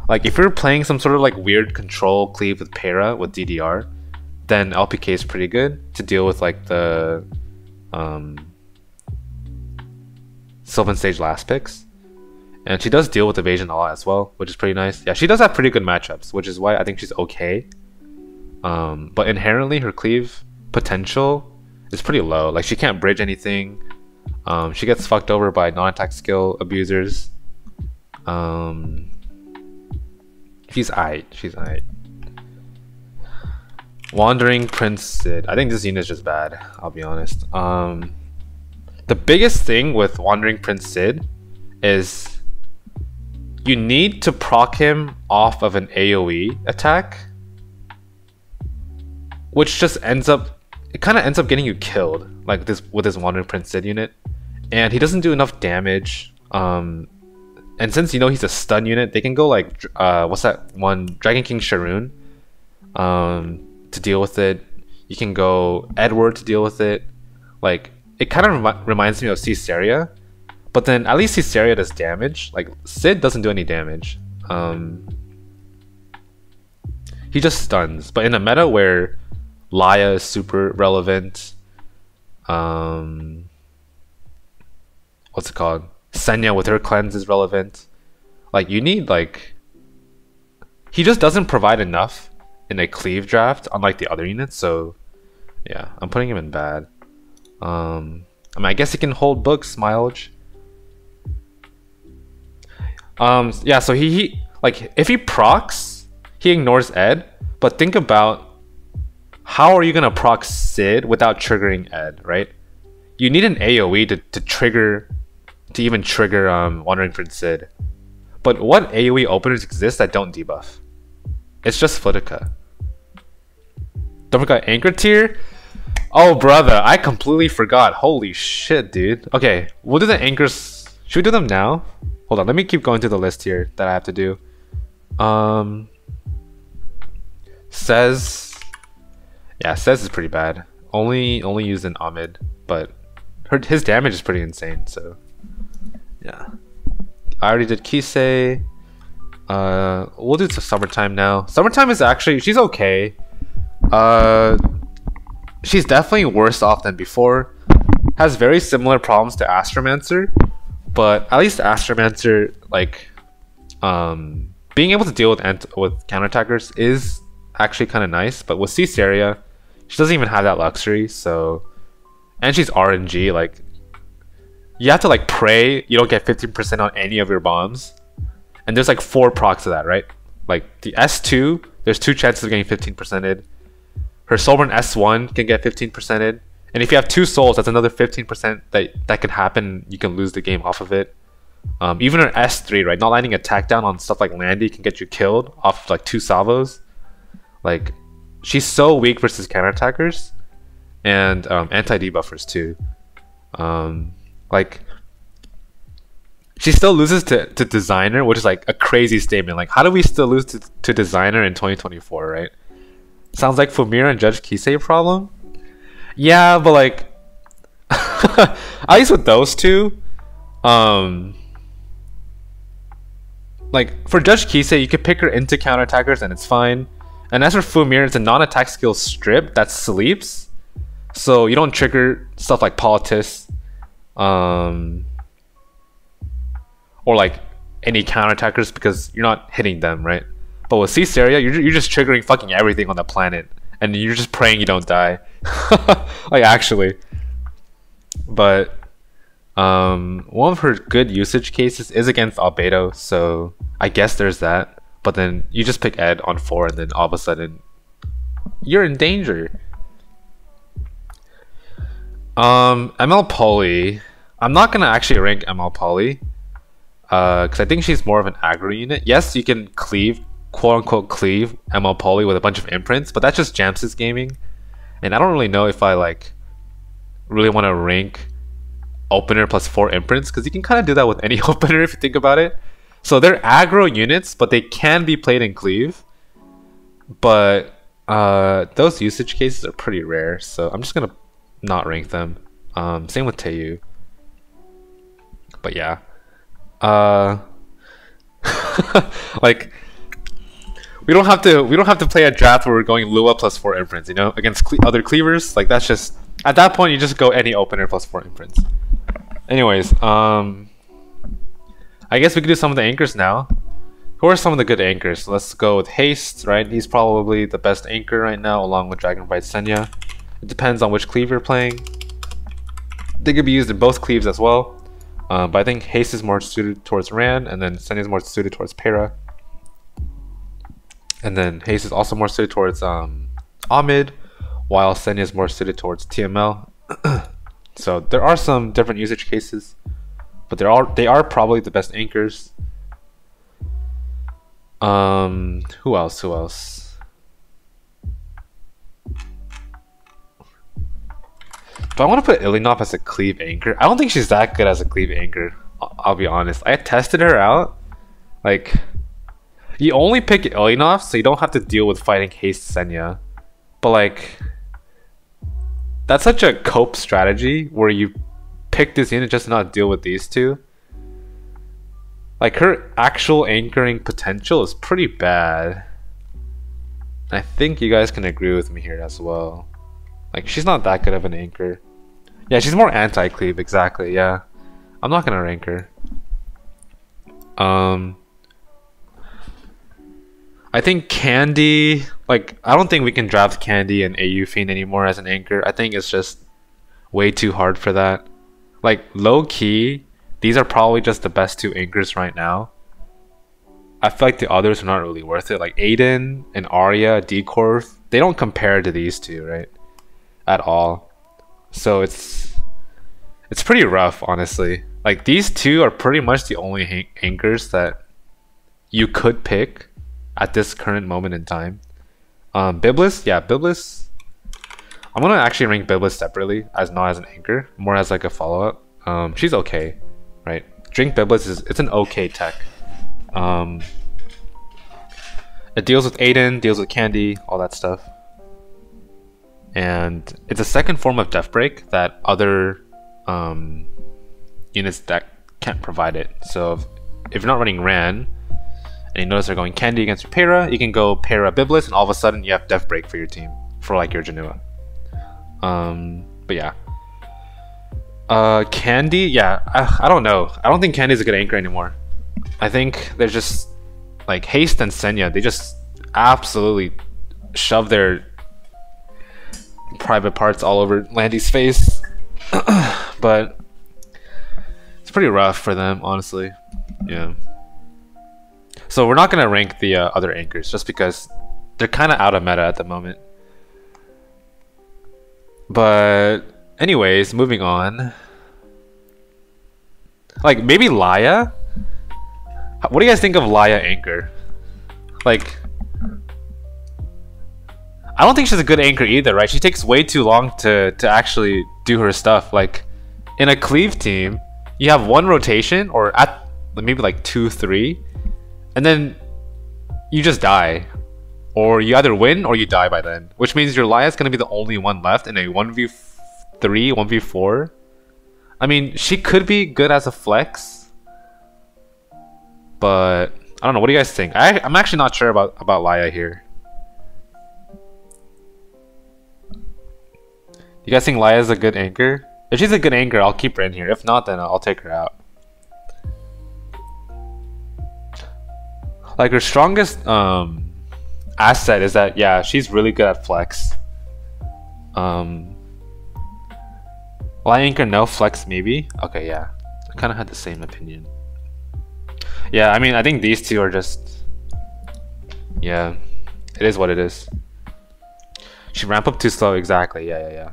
Like if you're playing some sort of like weird control cleave with Peira with DDR, then LPK is pretty good to deal with like the Sylvan Stage last picks. And she does deal with evasion a lot as well, which is pretty nice. Yeah, she does have pretty good matchups, which is why I think she's okay. But inherently her cleave potential is pretty low. Like she can't bridge anything. She gets fucked over by non-attack skill abusers. She's aight. Wandering Prince Cidd. I think this unit is just bad, I'll be honest. The biggest thing with Wandering Prince Cidd is you need to proc him off of an AoE attack, which just ends up, it kind of ends up getting you killed, like this with this Wandering Prince Cidd unit, and he doesn't do enough damage. And since you know he's a stun unit, they can go like what's that one, Dragon King Sharoon, to deal with it. You can go Edward to deal with it. Like, it kind of reminds me of Iseria, but then at least Iseria does damage. Like, Cidd doesn't do any damage. He just stuns. But in a meta where Laia is super relevant, what's it called? Senya with her cleanse is relevant. Like, you need, like, he just doesn't provide enough in a cleave draft, unlike the other units. So yeah, I'm putting him in bad. I mean, I guess he can hold books, mileage. Yeah, so he like, if he procs, he ignores Ed, but think about how are you gonna proc Cidd without triggering Ed, right? You need an AoE to even trigger Wandering Prince Cidd. But what AoE openers exist that don't debuff? It's just Lidica. Don't forget Anchor Tier. Oh brother, I completely forgot. Holy shit, dude. Okay, we'll do the anchors. Should we do them now? Hold on, let me keep going through the list here that I have to do. Says, yeah, Says is pretty bad. Only used in Ahmed, but his damage is pretty insane. So yeah, I already did Kise. We'll do Summertime now. Summertime is actually, she's okay. She's definitely worse off than before. Has very similar problems to Astromancer, but at least Astromancer, like, being able to deal with counterattackers is actually kind of nice. But with Iseria, she doesn't even have that luxury. So, and she's RNG. Like, you have to like pray you don't get 15% on any of your bombs, and there's like 4 procs of that, right? Like the S2, there's 2 chances of getting 15%ed. Her Sovereign S1 can get 15%ed, and if you have 2 souls, that's another 15% that can happen. You can lose the game off of it. Even her S3, right? Not landing attack down on stuff like Landy can get you killed off of like 2 salvos. Like, she's so weak versus counterattackers and anti-debuffers too. Like, she still loses to Designer, which is like a crazy statement. Like, how do we still lose to Designer in 2024, right? Sounds like Fumyr and Judge Kise problem. Yeah, but like, at least with those two, like for Judge Kise, you could pick her into counterattackers and it's fine. And as for Fumyr, it's a non-attack skill strip that sleeps, so you don't trigger stuff like Politis, or like any counterattackers because you're not hitting them, right? But with Iseria, you're just triggering fucking everything on the planet, and you're just praying you don't die. Like, actually. But one of her good usage cases is against Albedo, so I guess there's that. But then you just pick Ed on 4, and then all of a sudden you're in danger. ML Poly, I'm not gonna actually rank ML Poly, because I think she's more of an aggro unit. Yes, you can cleave, quote-unquote cleave ML Poly with a bunch of imprints, but that just jams his gaming, and I don't really know if I like really want to rank opener plus 4 imprints, because you can kind of do that with any opener if you think about it. So they're aggro units, but they can be played in cleave, but those usage cases are pretty rare, so I'm just gonna not rank them. Same with Teiyu, but yeah, like, we don't have to play a draft where we're going Lua plus 4 imprints, you know, against other cleavers. Like, that's just, at that point you just go any opener plus 4 imprints. Anyways, I guess we could do some of the anchors now. Who are some of the good anchors? Let's go with Haste, right? He's probably the best anchor right now, along with Dragonbite Senya. It depends on which cleave you're playing. They could be used in both cleaves as well. But I think Haste is more suited towards Ran, and then Senya is more suited towards Peira. And then Haste is also more suited towards Ahmed, while Senya is more suited towards TML. So there are some different usage cases, but they are probably the best anchors. Who else? Who else? But I want to put Ilinov as a cleave anchor. I don't think she's that good as a cleave anchor. I'll be honest. I tested her out. Like, you only pick Ilinov, so you don't have to deal with fighting Haste Senya. But like, that's such a cope strategy where you pick this unit just to not deal with these two. Like, her actual anchoring potential is pretty bad. I think you guys can agree with me here as well. Like, she's not that good of an anchor. Yeah, she's more anti-cleave, exactly, yeah. I'm not gonna rank her. I think Candy, like, I don't think we can draft Candy and AU Fiend anymore as an anchor. I think it's just way too hard for that. Like, low-key, these are probably just the best two anchors right now. I feel like the others are not really worth it. Like, Aiden and Arya, Decorf, they don't compare to these two, right? At all. So it's pretty rough, honestly. Like, these two are pretty much the only anchors that you could pick at this current moment in time. Biblis, yeah, Biblis. I'm gonna actually rank Biblis separately, as not as an anchor, more as like a follow-up. She's okay, right? Drink Biblis it's an okay tech. It deals with Aiden, deals with Candy, all that stuff. And it's a second form of Death Break that other units that can't provide it. So if you're not running Ran, and you notice they're going Candy against your Peira, you can go Peira Biblis, and all of a sudden you have Death Break for your team, for like your Janua. But yeah. Candy, yeah, I don't know. I don't think Candy's a good anchor anymore. I think they're just, like, Haste and Senya, they just absolutely shove their private parts all over Landy's face. But it's pretty rough for them, honestly. Yeah. So we're not gonna rank the other anchors just because they're kind of out of meta at the moment. But anyways, moving on. Like, maybe Laia? What do you guys think of Laia anchor? Like, I don't think she's a good anchor either, right? She takes way too long to actually do her stuff. Like, in a cleave team, you have one rotation, or at maybe like 2-3, and then you just die. Or you either win or you die by then. Which means your Laia is going to be the only one left in a 1v3, 1v4. I mean, she could be good as a flex. But, I don't know, what do you guys think? I'm actually not sure about Laia here. You guys think Laia is a good anchor? If she's a good anchor, I'll keep her in here. If not, then I'll take her out. Like, her strongest asset is that, yeah, she's really good at flex. Laia anchor, no. Flex, maybe? Okay, yeah. I kind of had the same opinion. Yeah, I mean, I think these two are just... Yeah. It is what it is. She ramp up too slow, exactly. Yeah.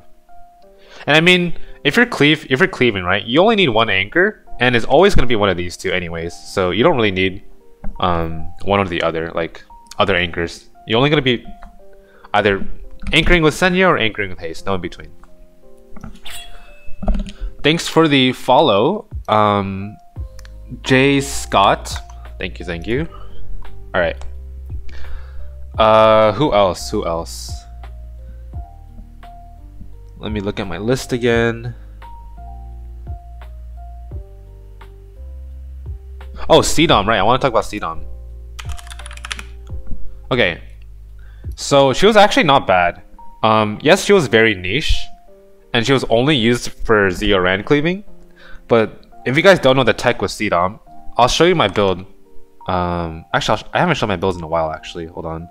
And I mean, if you're cleaving, right, you only need one anchor, and it's always going to be one of these two anyways. So you don't really need one or the other, like other anchors. You're only going to be either anchoring with Senya or anchoring with Haste, no in between. Thanks for the follow, Jay Scott. Thank you. All right. Who else? Let me look at my list again. Oh, Cdom, right? I want to talk about Cdom. Okay, so she was actually not bad. Yes, she was very niche, and she was only used for Zeo-Ran cleaving. But if you guys don't know the tech with Cdom, I'll show you my build. Actually, I haven't shown my builds in a while. Actually, hold on.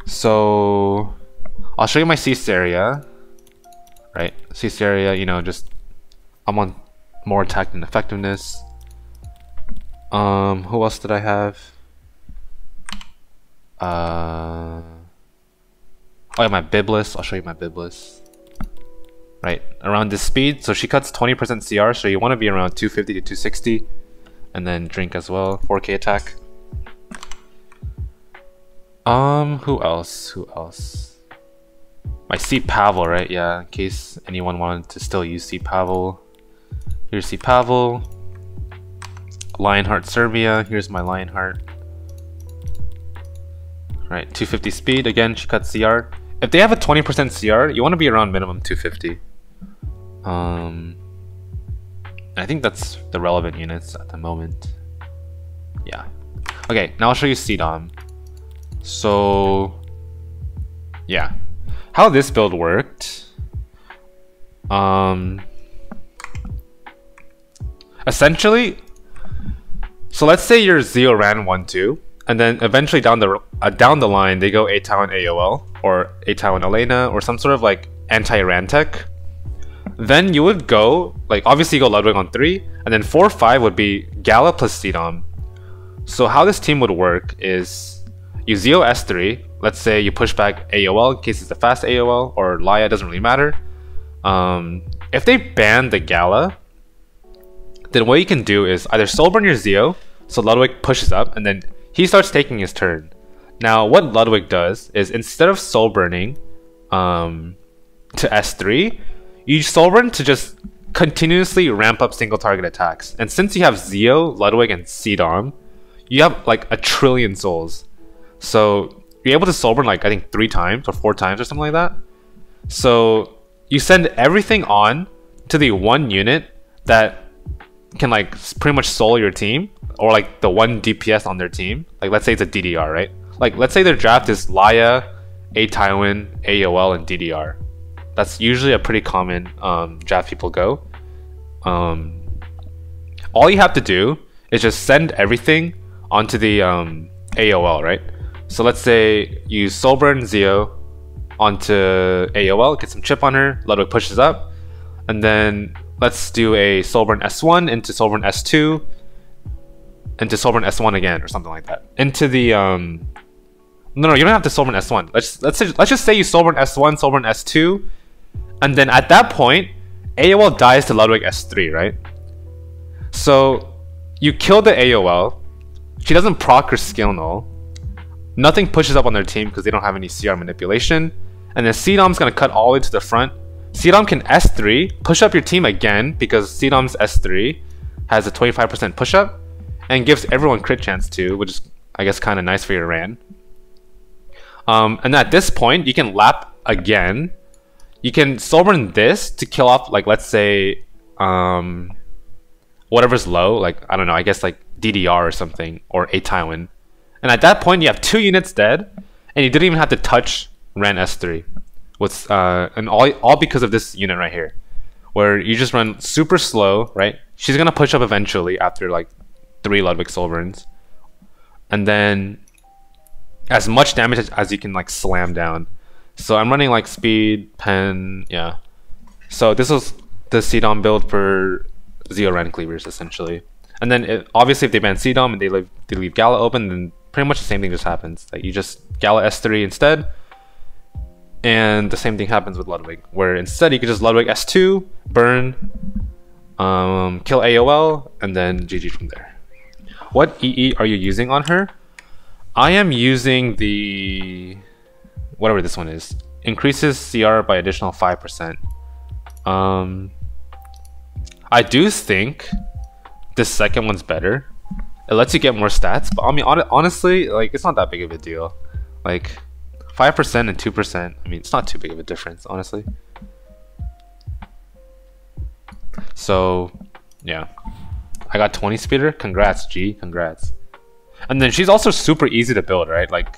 So I'll show you my Iseria. Right, Iseria. You know, just I'm on more attack than effectiveness. Who else did I have? Oh yeah, my Biblis. I'll show you my Biblis. right around this speed. So she cuts 20% CR, so you want to be around 250 to 260, and then drink as well. 4k attack. Who else? Who else? I see Pavel, right? Yeah, in case anyone wanted to still use see Pavel. Here's see Pavel. Lionheart Cermia. Here's my Lionheart. Right, 250 speed. Again, she cuts CR. If they have a 20% CR, you want to be around minimum 250. I think that's the relevant units at the moment. Yeah. Okay, now I'll show you Cidd. So, yeah. How this build worked. Essentially, so let's say your Zio ran 1-2, and then eventually down the line they go A-Talon AOL or A-Talon Elena or some sort of like anti-Ran tech. Then you would go, like obviously you go Ludwig on 3, and then 4-5 would be Gala plus Cidd. So how this team would work is you Zio S3, let's say you push back AOL in case it's a fast AOL, or Laia, doesn't really matter. If they ban the Gala, then what you can do is either soulburn your Zio, so Ludwig pushes up, and then he starts taking his turn. Now what Ludwig does is instead of soulburning to S3, you soulburn to just continuously ramp up single target attacks. And since you have Zio, Ludwig, and Cidd, you have like 1 trillion souls. So you're able to soulburn like I think 3 times or 4 times or something like that. So you send everything on to the one unit that can like pretty much soul your team, or like the 1 DPS on their team. Like let's say it's a DDR, right? Like let's say their draft is Laia, A-Tywin, AOL, and DDR. That's usually a pretty common draft people go. All you have to do is just send everything onto the AOL, right? So let's say you soulburn Zio onto AOL, get some chip on her, Ludwig pushes up, and then let's do a soulburn S1 into soulburn S2 into soulburn S1 again, or something like that. Into the no, you don't have to soulburn S1. Let's just say you soulburn S1, soulburn S2, and then at that point, AOL dies to Ludwig S3, right? So you kill the AOL. She doesn't proc her skill null. Nothing pushes up on their team because they don't have any CR manipulation. And then Cidd's gonna cut all the way to the front. Cidd can S3, push up your team again because Cidd's S3 has a 25% push up and gives everyone crit chance too, which is I guess kind of nice for your Ran. And at this point, you can lap again. You can soulburn this to kill off, like let's say whatever's low, like I don't know, I guess like DDR or something, or A-Tywin. And at that point, you have 2 units dead, and you didn't even have to touch Ran S3. With and all because of this unit right here, where you just run super slow, right? She's gonna push up eventually after like 3 Ludwig soulburns, and then as much damage as you can like slam down. So I'm running like speed, pen, yeah. So this was the Cidd build for Zio Ran cleavers essentially. And then obviously if they ban Cidd and they leave Gala open, then pretty much the same thing just happens. Like you just Gala S3 instead. And the same thing happens with Ludwig, where instead you could just Ludwig S2, burn, kill AOL, and then GG from there. What EE are you using on her? I am using the whatever this one is. Increases CR by additional 5%. I do think this second one's better. It lets you get more stats, but I mean honestly, like it's not that big of a deal. Like 5% and 2%, I mean, it's not too big of a difference, honestly. So, yeah. I got 20 speeder. Congrats, G. Congrats. And then she's also super easy to build, right? Like,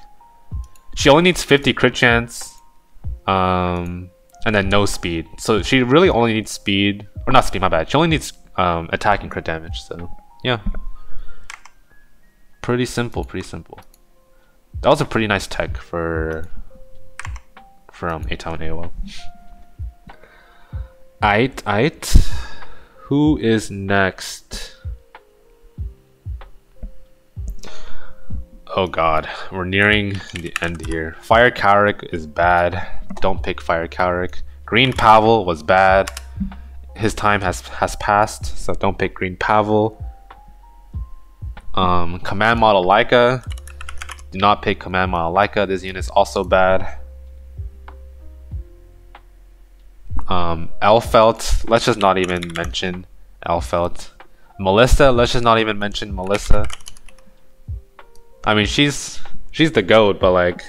she only needs 50 crit chance, and then no speed. So she really only needs speed, or not speed, my bad. She only needs attack and crit damage, so, yeah. Pretty simple, pretty simple. That was a pretty nice tech from A-Town AOL. Aight. Who is next? Oh god, we're nearing the end here. Fire Cowrick is bad. Don't pick Fire Cowrick. Green Pavel was bad. His time has passed, so don't pick Green Pavel. Command Model Laika. Do not pick Command Model Laika. This unit is also bad. Elfelt. Let's just not even mention Elfelt. Melissa. Let's just not even mention Melissa. I mean, she's the GOAT, but like,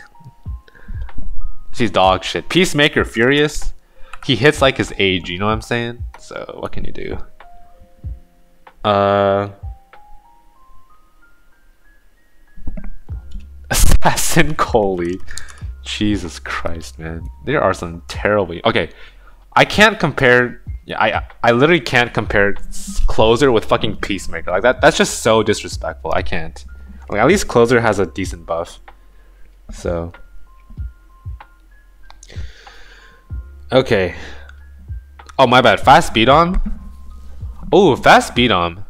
she's dog shit. Peacemaker Furious. He hits like his age, you know what I'm saying? So what can you do? Assassin Coley. Jesus Christ, man. There are some terribly... Okay, I can't compare... Yeah, I literally can't compare Closer with fucking Peacemaker. Like that's just so disrespectful. I can't. Like, at least Closer has a decent buff. So... Okay. Oh, my bad. Fast speed on? Oh, fast speed on.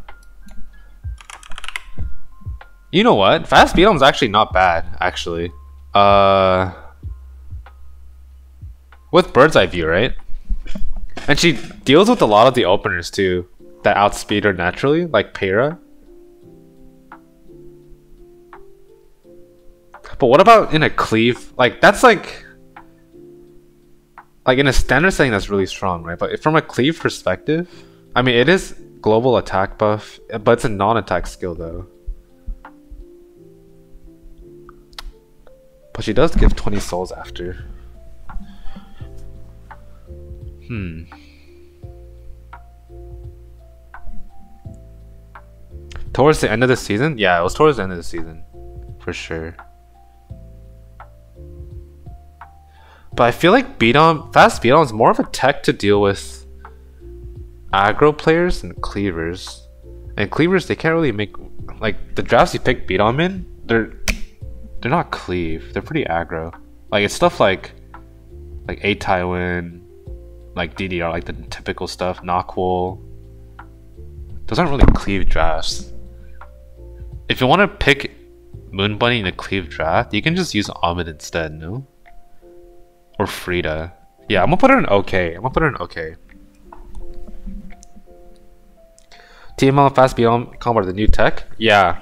You know what? Fast speed on's actually not bad, actually. With Bird's Eye View, right? And she deals with a lot of the openers too that outspeed her naturally, like Peira. But what about in a cleave? Like, that's like in a standard setting, that's really strong, right? But from a cleave perspective, I mean, it is global attack buff, but it's a non-attack skill though. But she does give 20 souls after. Towards the end of the season? Yeah, it was towards the end of the season. For sure. But I feel like fast beat on is more of a tech to deal with aggro players and cleavers. And cleavers, they can't really make... Like, the drafts you pick beat on in, they're not cleave. They're pretty aggro. Like, it's stuff like A Tywin, like DDR, like the typical stuff, Nahkwol. Those aren't really cleave drafts. If you want to pick Moonbunny in a cleave draft, you can just use Ahmed instead, no? Or Frida. Yeah, I'm gonna put her in OK. TML fast beyond combo, the new tech. Yeah.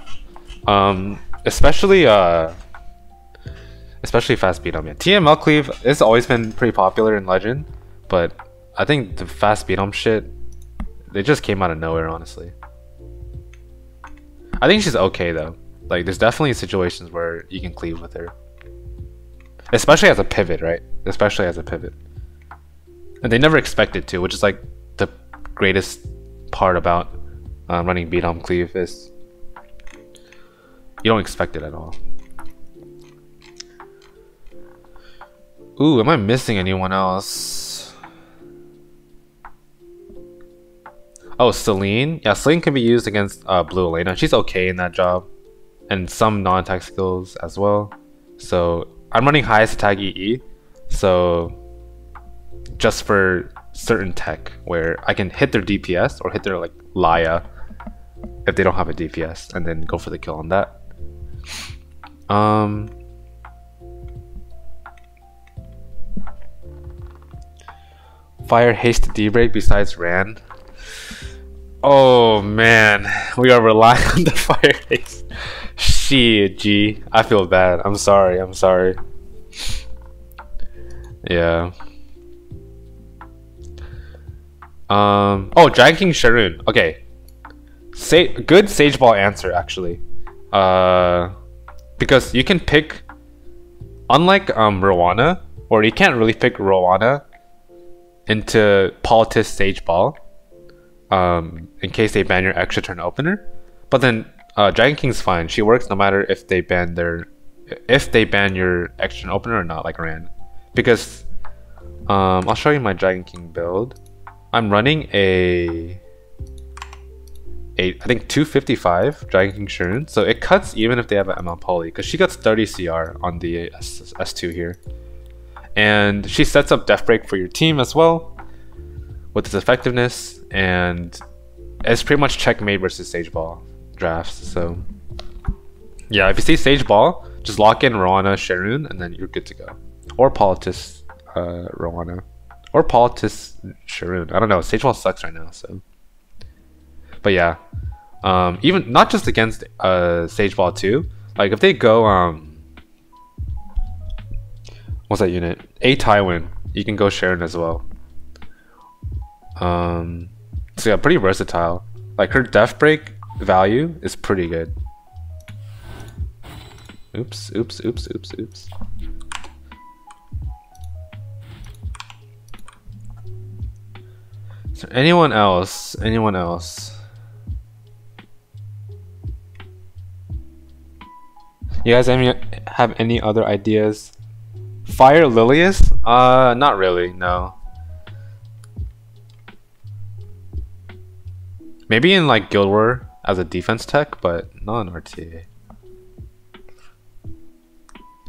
Especially fast beat on. Yeah. TML cleave has always been pretty popular in Legend, but I think the fast beat on shit, they just came out of nowhere, honestly. I think she's okay though. Like, there's definitely situations where you can cleave with her, especially as a pivot, right? Especially as a pivot, and they never expected to, which is like the greatest part about running beat on cleave is you don't expect it at all. Ooh, am I missing anyone else? Oh, Celine. Yeah, Celine can be used against Blue Elena. She's okay in that job, and some non-attack skills as well. So I'm running highest attack EE, so just for certain tech where I can hit their DPS or hit their like Laia if they don't have a DPS, and then go for the kill on that. Fire haste D-break besides Ran. Oh man, we are relying on the fire haste. Shit, G. I feel bad. I'm sorry. Yeah. Oh, Dragon King Sharoon. Okay. Good Sage Ball answer, actually. Because you can pick, unlike Roana, or you can't really pick Roana into Politis Sage Ball, in case they ban your extra turn opener. But then Dragon King's fine. She works no matter if they ban your extra turn opener or not, like Ran. Because I'll show you my Dragon King build. I'm running I think 255 Dragon King Sharoon, so it cuts even if they have an ML Poly, because she gets 30 CR on the S2 here. And she sets up Death Break for your team as well with its effectiveness, and it's pretty much checkmate versus Sage Ball drafts. So yeah, if you see Sage Ball, just lock in Roana Sharoon and then you're good to go. Or Politis Roana. Or Politis Sharoon. I don't know. Sage Ball sucks right now, so. But yeah. Even not just against Sage Ball 2. Like if they go what's that unit? A Tywin. You can go Sharon as well. So yeah, pretty versatile. Like her Death Break value is pretty good. Oops, oops, oops, oops, oops. Is there anyone else? Anyone else? You guys have any other ideas? Fire Lilius? Not really, no. Maybe in like Guild War as a defense tech, but not in RTA.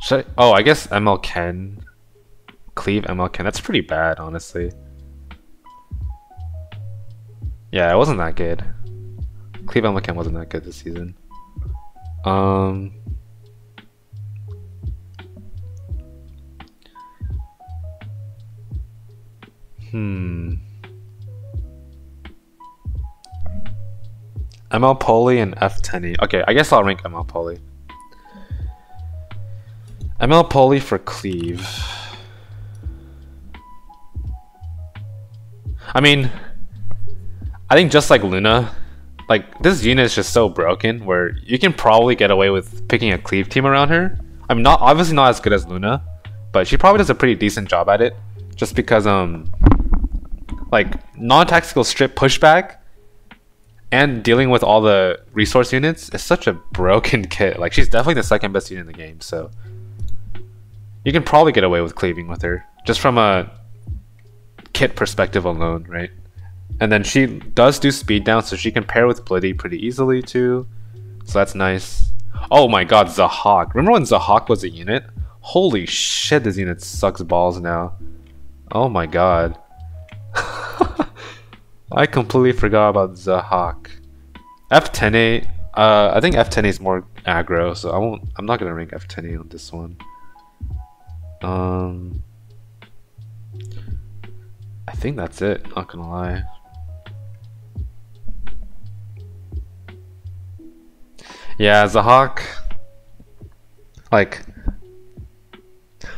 Should I, oh, I guess ML Ken. Cleave ML Ken. That's pretty bad, honestly. Yeah, it wasn't that good. Cleave ML Ken wasn't that good this season. ML Poly and F10E. Okay, I guess I'll rank ML Poly. ML Poly for Cleave. I mean, I think just like Luna, like this unit is just so broken where you can probably get away with picking a Cleave team around her. I'm not obviously not as good as Luna, but she probably does a pretty decent job at it. Just because like non-tactical strip pushback and dealing with all the resource units is such a broken kit. Like she's definitely the second best unit in the game, so you can probably get away with cleaving with her just from a kit perspective alone, right? And then she does do speed down, so she can pair with Blitty pretty easily too, so that's nice. Oh my god, Zahak. Remember when Zahak was a unit? Holy shit, this unit sucks balls now. Oh my god. I completely forgot about Zahak. F10A, I think F10A is more aggro, so I'm not gonna rank F10A on this one. I think that's it, not gonna lie. Yeah, Zahak, like,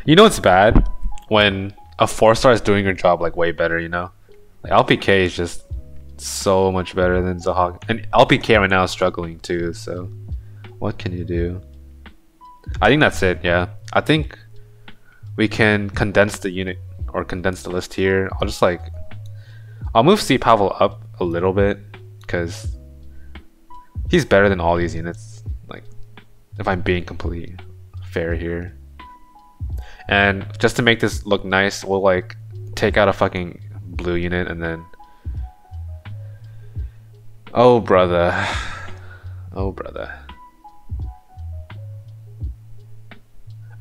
you know it's bad when a 4-star is doing her job like way better, you know? Like LPK is just so much better than Zahak, and LPK right now is struggling too, so what can you do? I think that's it, yeah. I think we can condense the unit or condense the list here. I'll move C Pavel up a little bit because he's better than all these units, like if I'm being completely fair here. And just to make this look nice, we'll like take out a fucking blue unit and then oh brother, oh brother.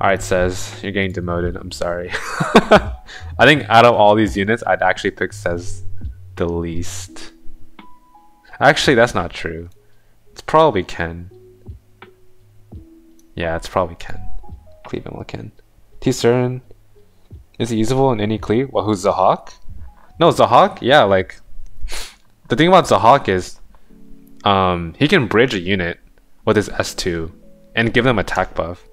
Alright, Says, you're getting demoted, I'm sorry. I think out of all these units, I'd actually pick Says the least. Actually, that's not true. It's probably Ken. Yeah, it's probably Ken. Cleveland will Ken. T-Surin, is he usable in any cleave? Well, who's Zahak? No, Zahak, yeah, like, the thing about Zahak is, he can bridge a unit with his S2 and give them attack buff.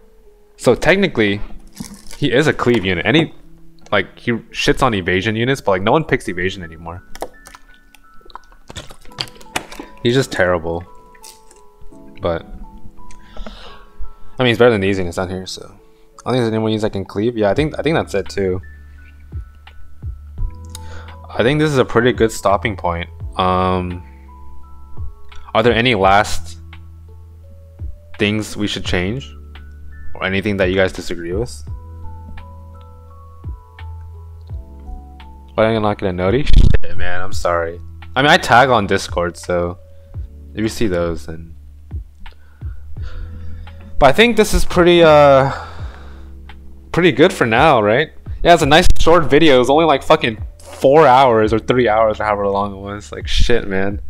So technically, he is a cleave unit, and he shits on evasion units, but like no one picks evasion anymore. He's just terrible. But I mean, he's better than these units down here, so I don't think there's anyone use that can cleave. Yeah, I think that's it too. I think this is a pretty good stopping point. Are there any last things we should change? Or anything that you guys disagree with? Why am I not gonna notice? Shit, man, I'm sorry. I mean, I tag on Discord, so if you see those, then. But I think this is pretty good for now, right? Yeah, it's a nice short video. It's only like fucking 4 hours or 3 hours or however long it was. Like shit, man.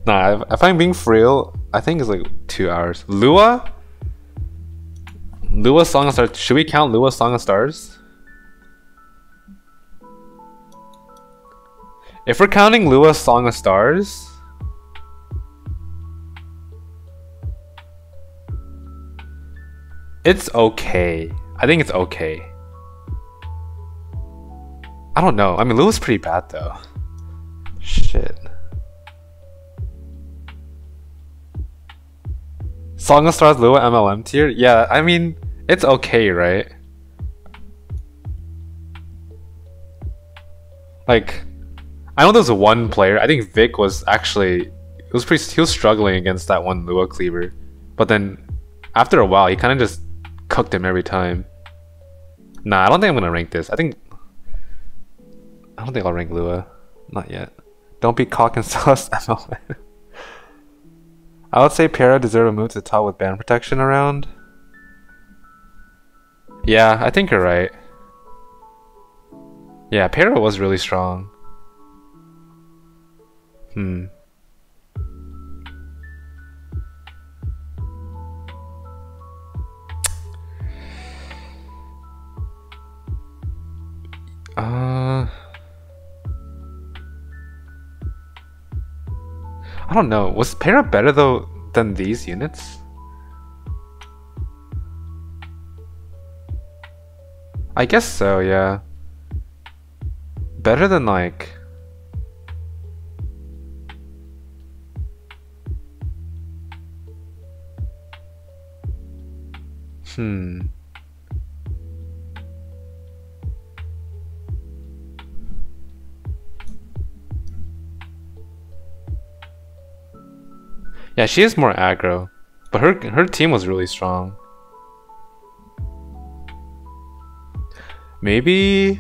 Nah, if I'm being for real, I think it's like 2 hours. Lua Song of Stars. Should we count Lua Song of Stars? If we're counting Lua's Song of Stars, it's okay. I think it's okay. I don't know. I mean, Lua's pretty bad though. Shit. Song of Stars Lua MLM tier? Yeah, I mean, it's okay, right? Like, I know there's one player, I think Vic was actually, he was struggling against that one Lua cleaver. But then, after a while, he kind of just cooked him every time. Nah, I don't think I'm gonna rank this. I don't think I'll rank Lua. Not yet. Don't be cock and Celeste MLM. I would say Peira deserve a move to the top with band protection around. Yeah, I think you're right. Yeah, Peira was really strong. I don't know. Was Peira better though than these units? I guess so, yeah. Better than like... Yeah, she is more aggro, but her team was really strong. Maybe...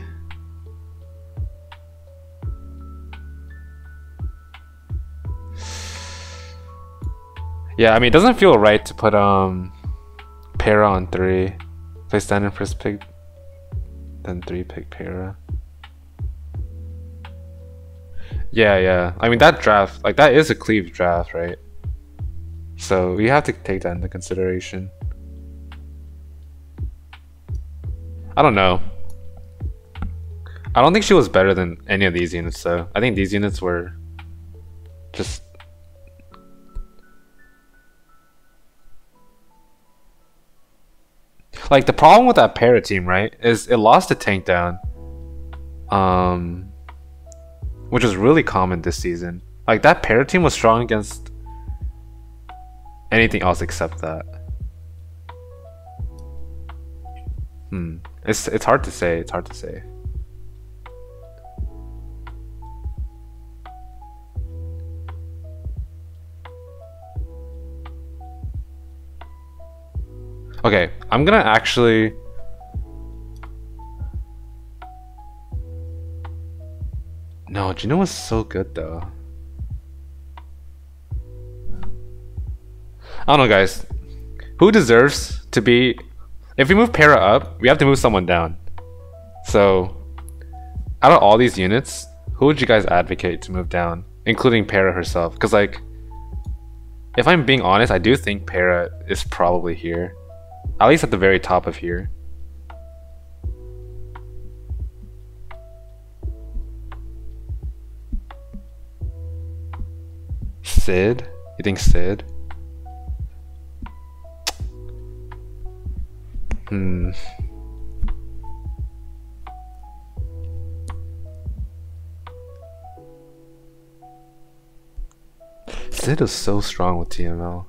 Yeah, I mean, it doesn't feel right to put Peira on 3. If I stand in first pick, then 3 pick Peira. Yeah. I mean, that draft, like, that is a cleave draft, right? So we have to take that into consideration. I don't know. I don't think she was better than any of these units though. I think these units were just... Like, the problem with that Peira team, right, is it lost a tank down. Which was really common this season. Like, that Peira team was strong against anything else except that. It's hard to say. It's hard to say. Okay, I'm gonna actually... No, Juno was so good though. I don't know, guys. Who deserves to be... If we move Peira up, we have to move someone down. So, out of all these units, who would you guys advocate to move down? Including Peira herself. Because, like, if I'm being honest, I do think Peira is probably here. At least at the very top of here. Cidd? You think Cidd? Cidd is so strong with TML.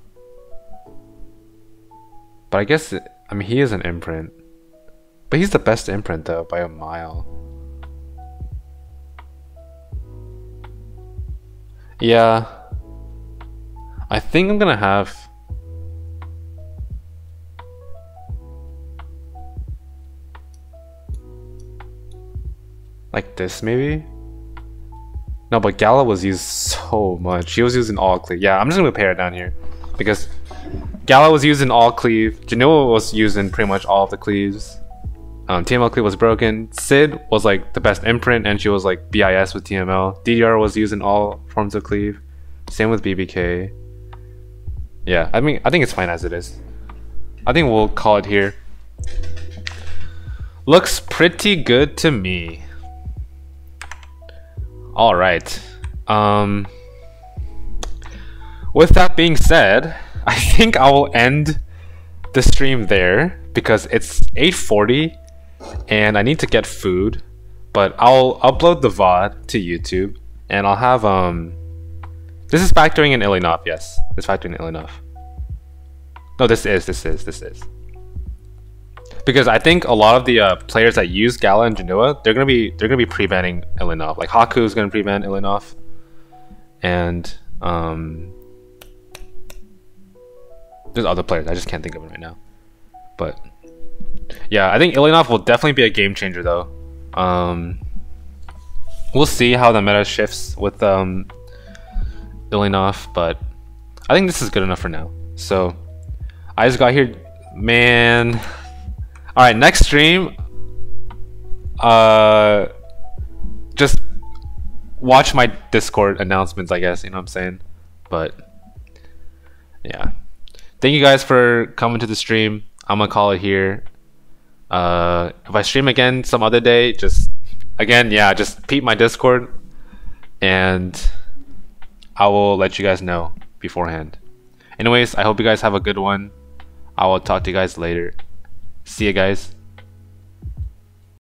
But I guess, I mean, he is an imprint. But he's the best imprint though, by a mile. Yeah. I think I'm gonna have... like this, maybe? No, but Gala was used so much. She was using all cleave. Yeah, I'm just gonna pair it down here. Because Gala was using all cleave. Genoa was using pretty much all of the cleaves. TML cleave was broken. Cidd was like the best imprint and she was like BIS with TML. DDR was using all forms of cleave. Same with BBK. Yeah, I mean, I think it's fine as it is. I think we'll call it here. Looks pretty good to me. All right. With that being said, I think I will end the stream there because it's 8:40 and I need to get food. But I'll upload the VOD to YouTube and I'll have this is factoring in Illinov, yes. It's factoring in Illinov. No, this is. Because I think a lot of the players that use Gala and Genoa, they're gonna be pre-banning Illinov. Like Haku is gonna pre-ban Illinov, and there's other players I just can't think of it right now. But yeah, I think Illinov will definitely be a game changer though. We'll see how the meta shifts with Illinov, but I think this is good enough for now. So I just got here, man. All right, next stream, just watch my Discord announcements, I guess, you know what I'm saying? But yeah, thank you guys for coming to the stream. I'm gonna call it here. If I stream again some other day, just peep my Discord and I will let you guys know beforehand. Anyways, I hope you guys have a good one. I will talk to you guys later. See you guys.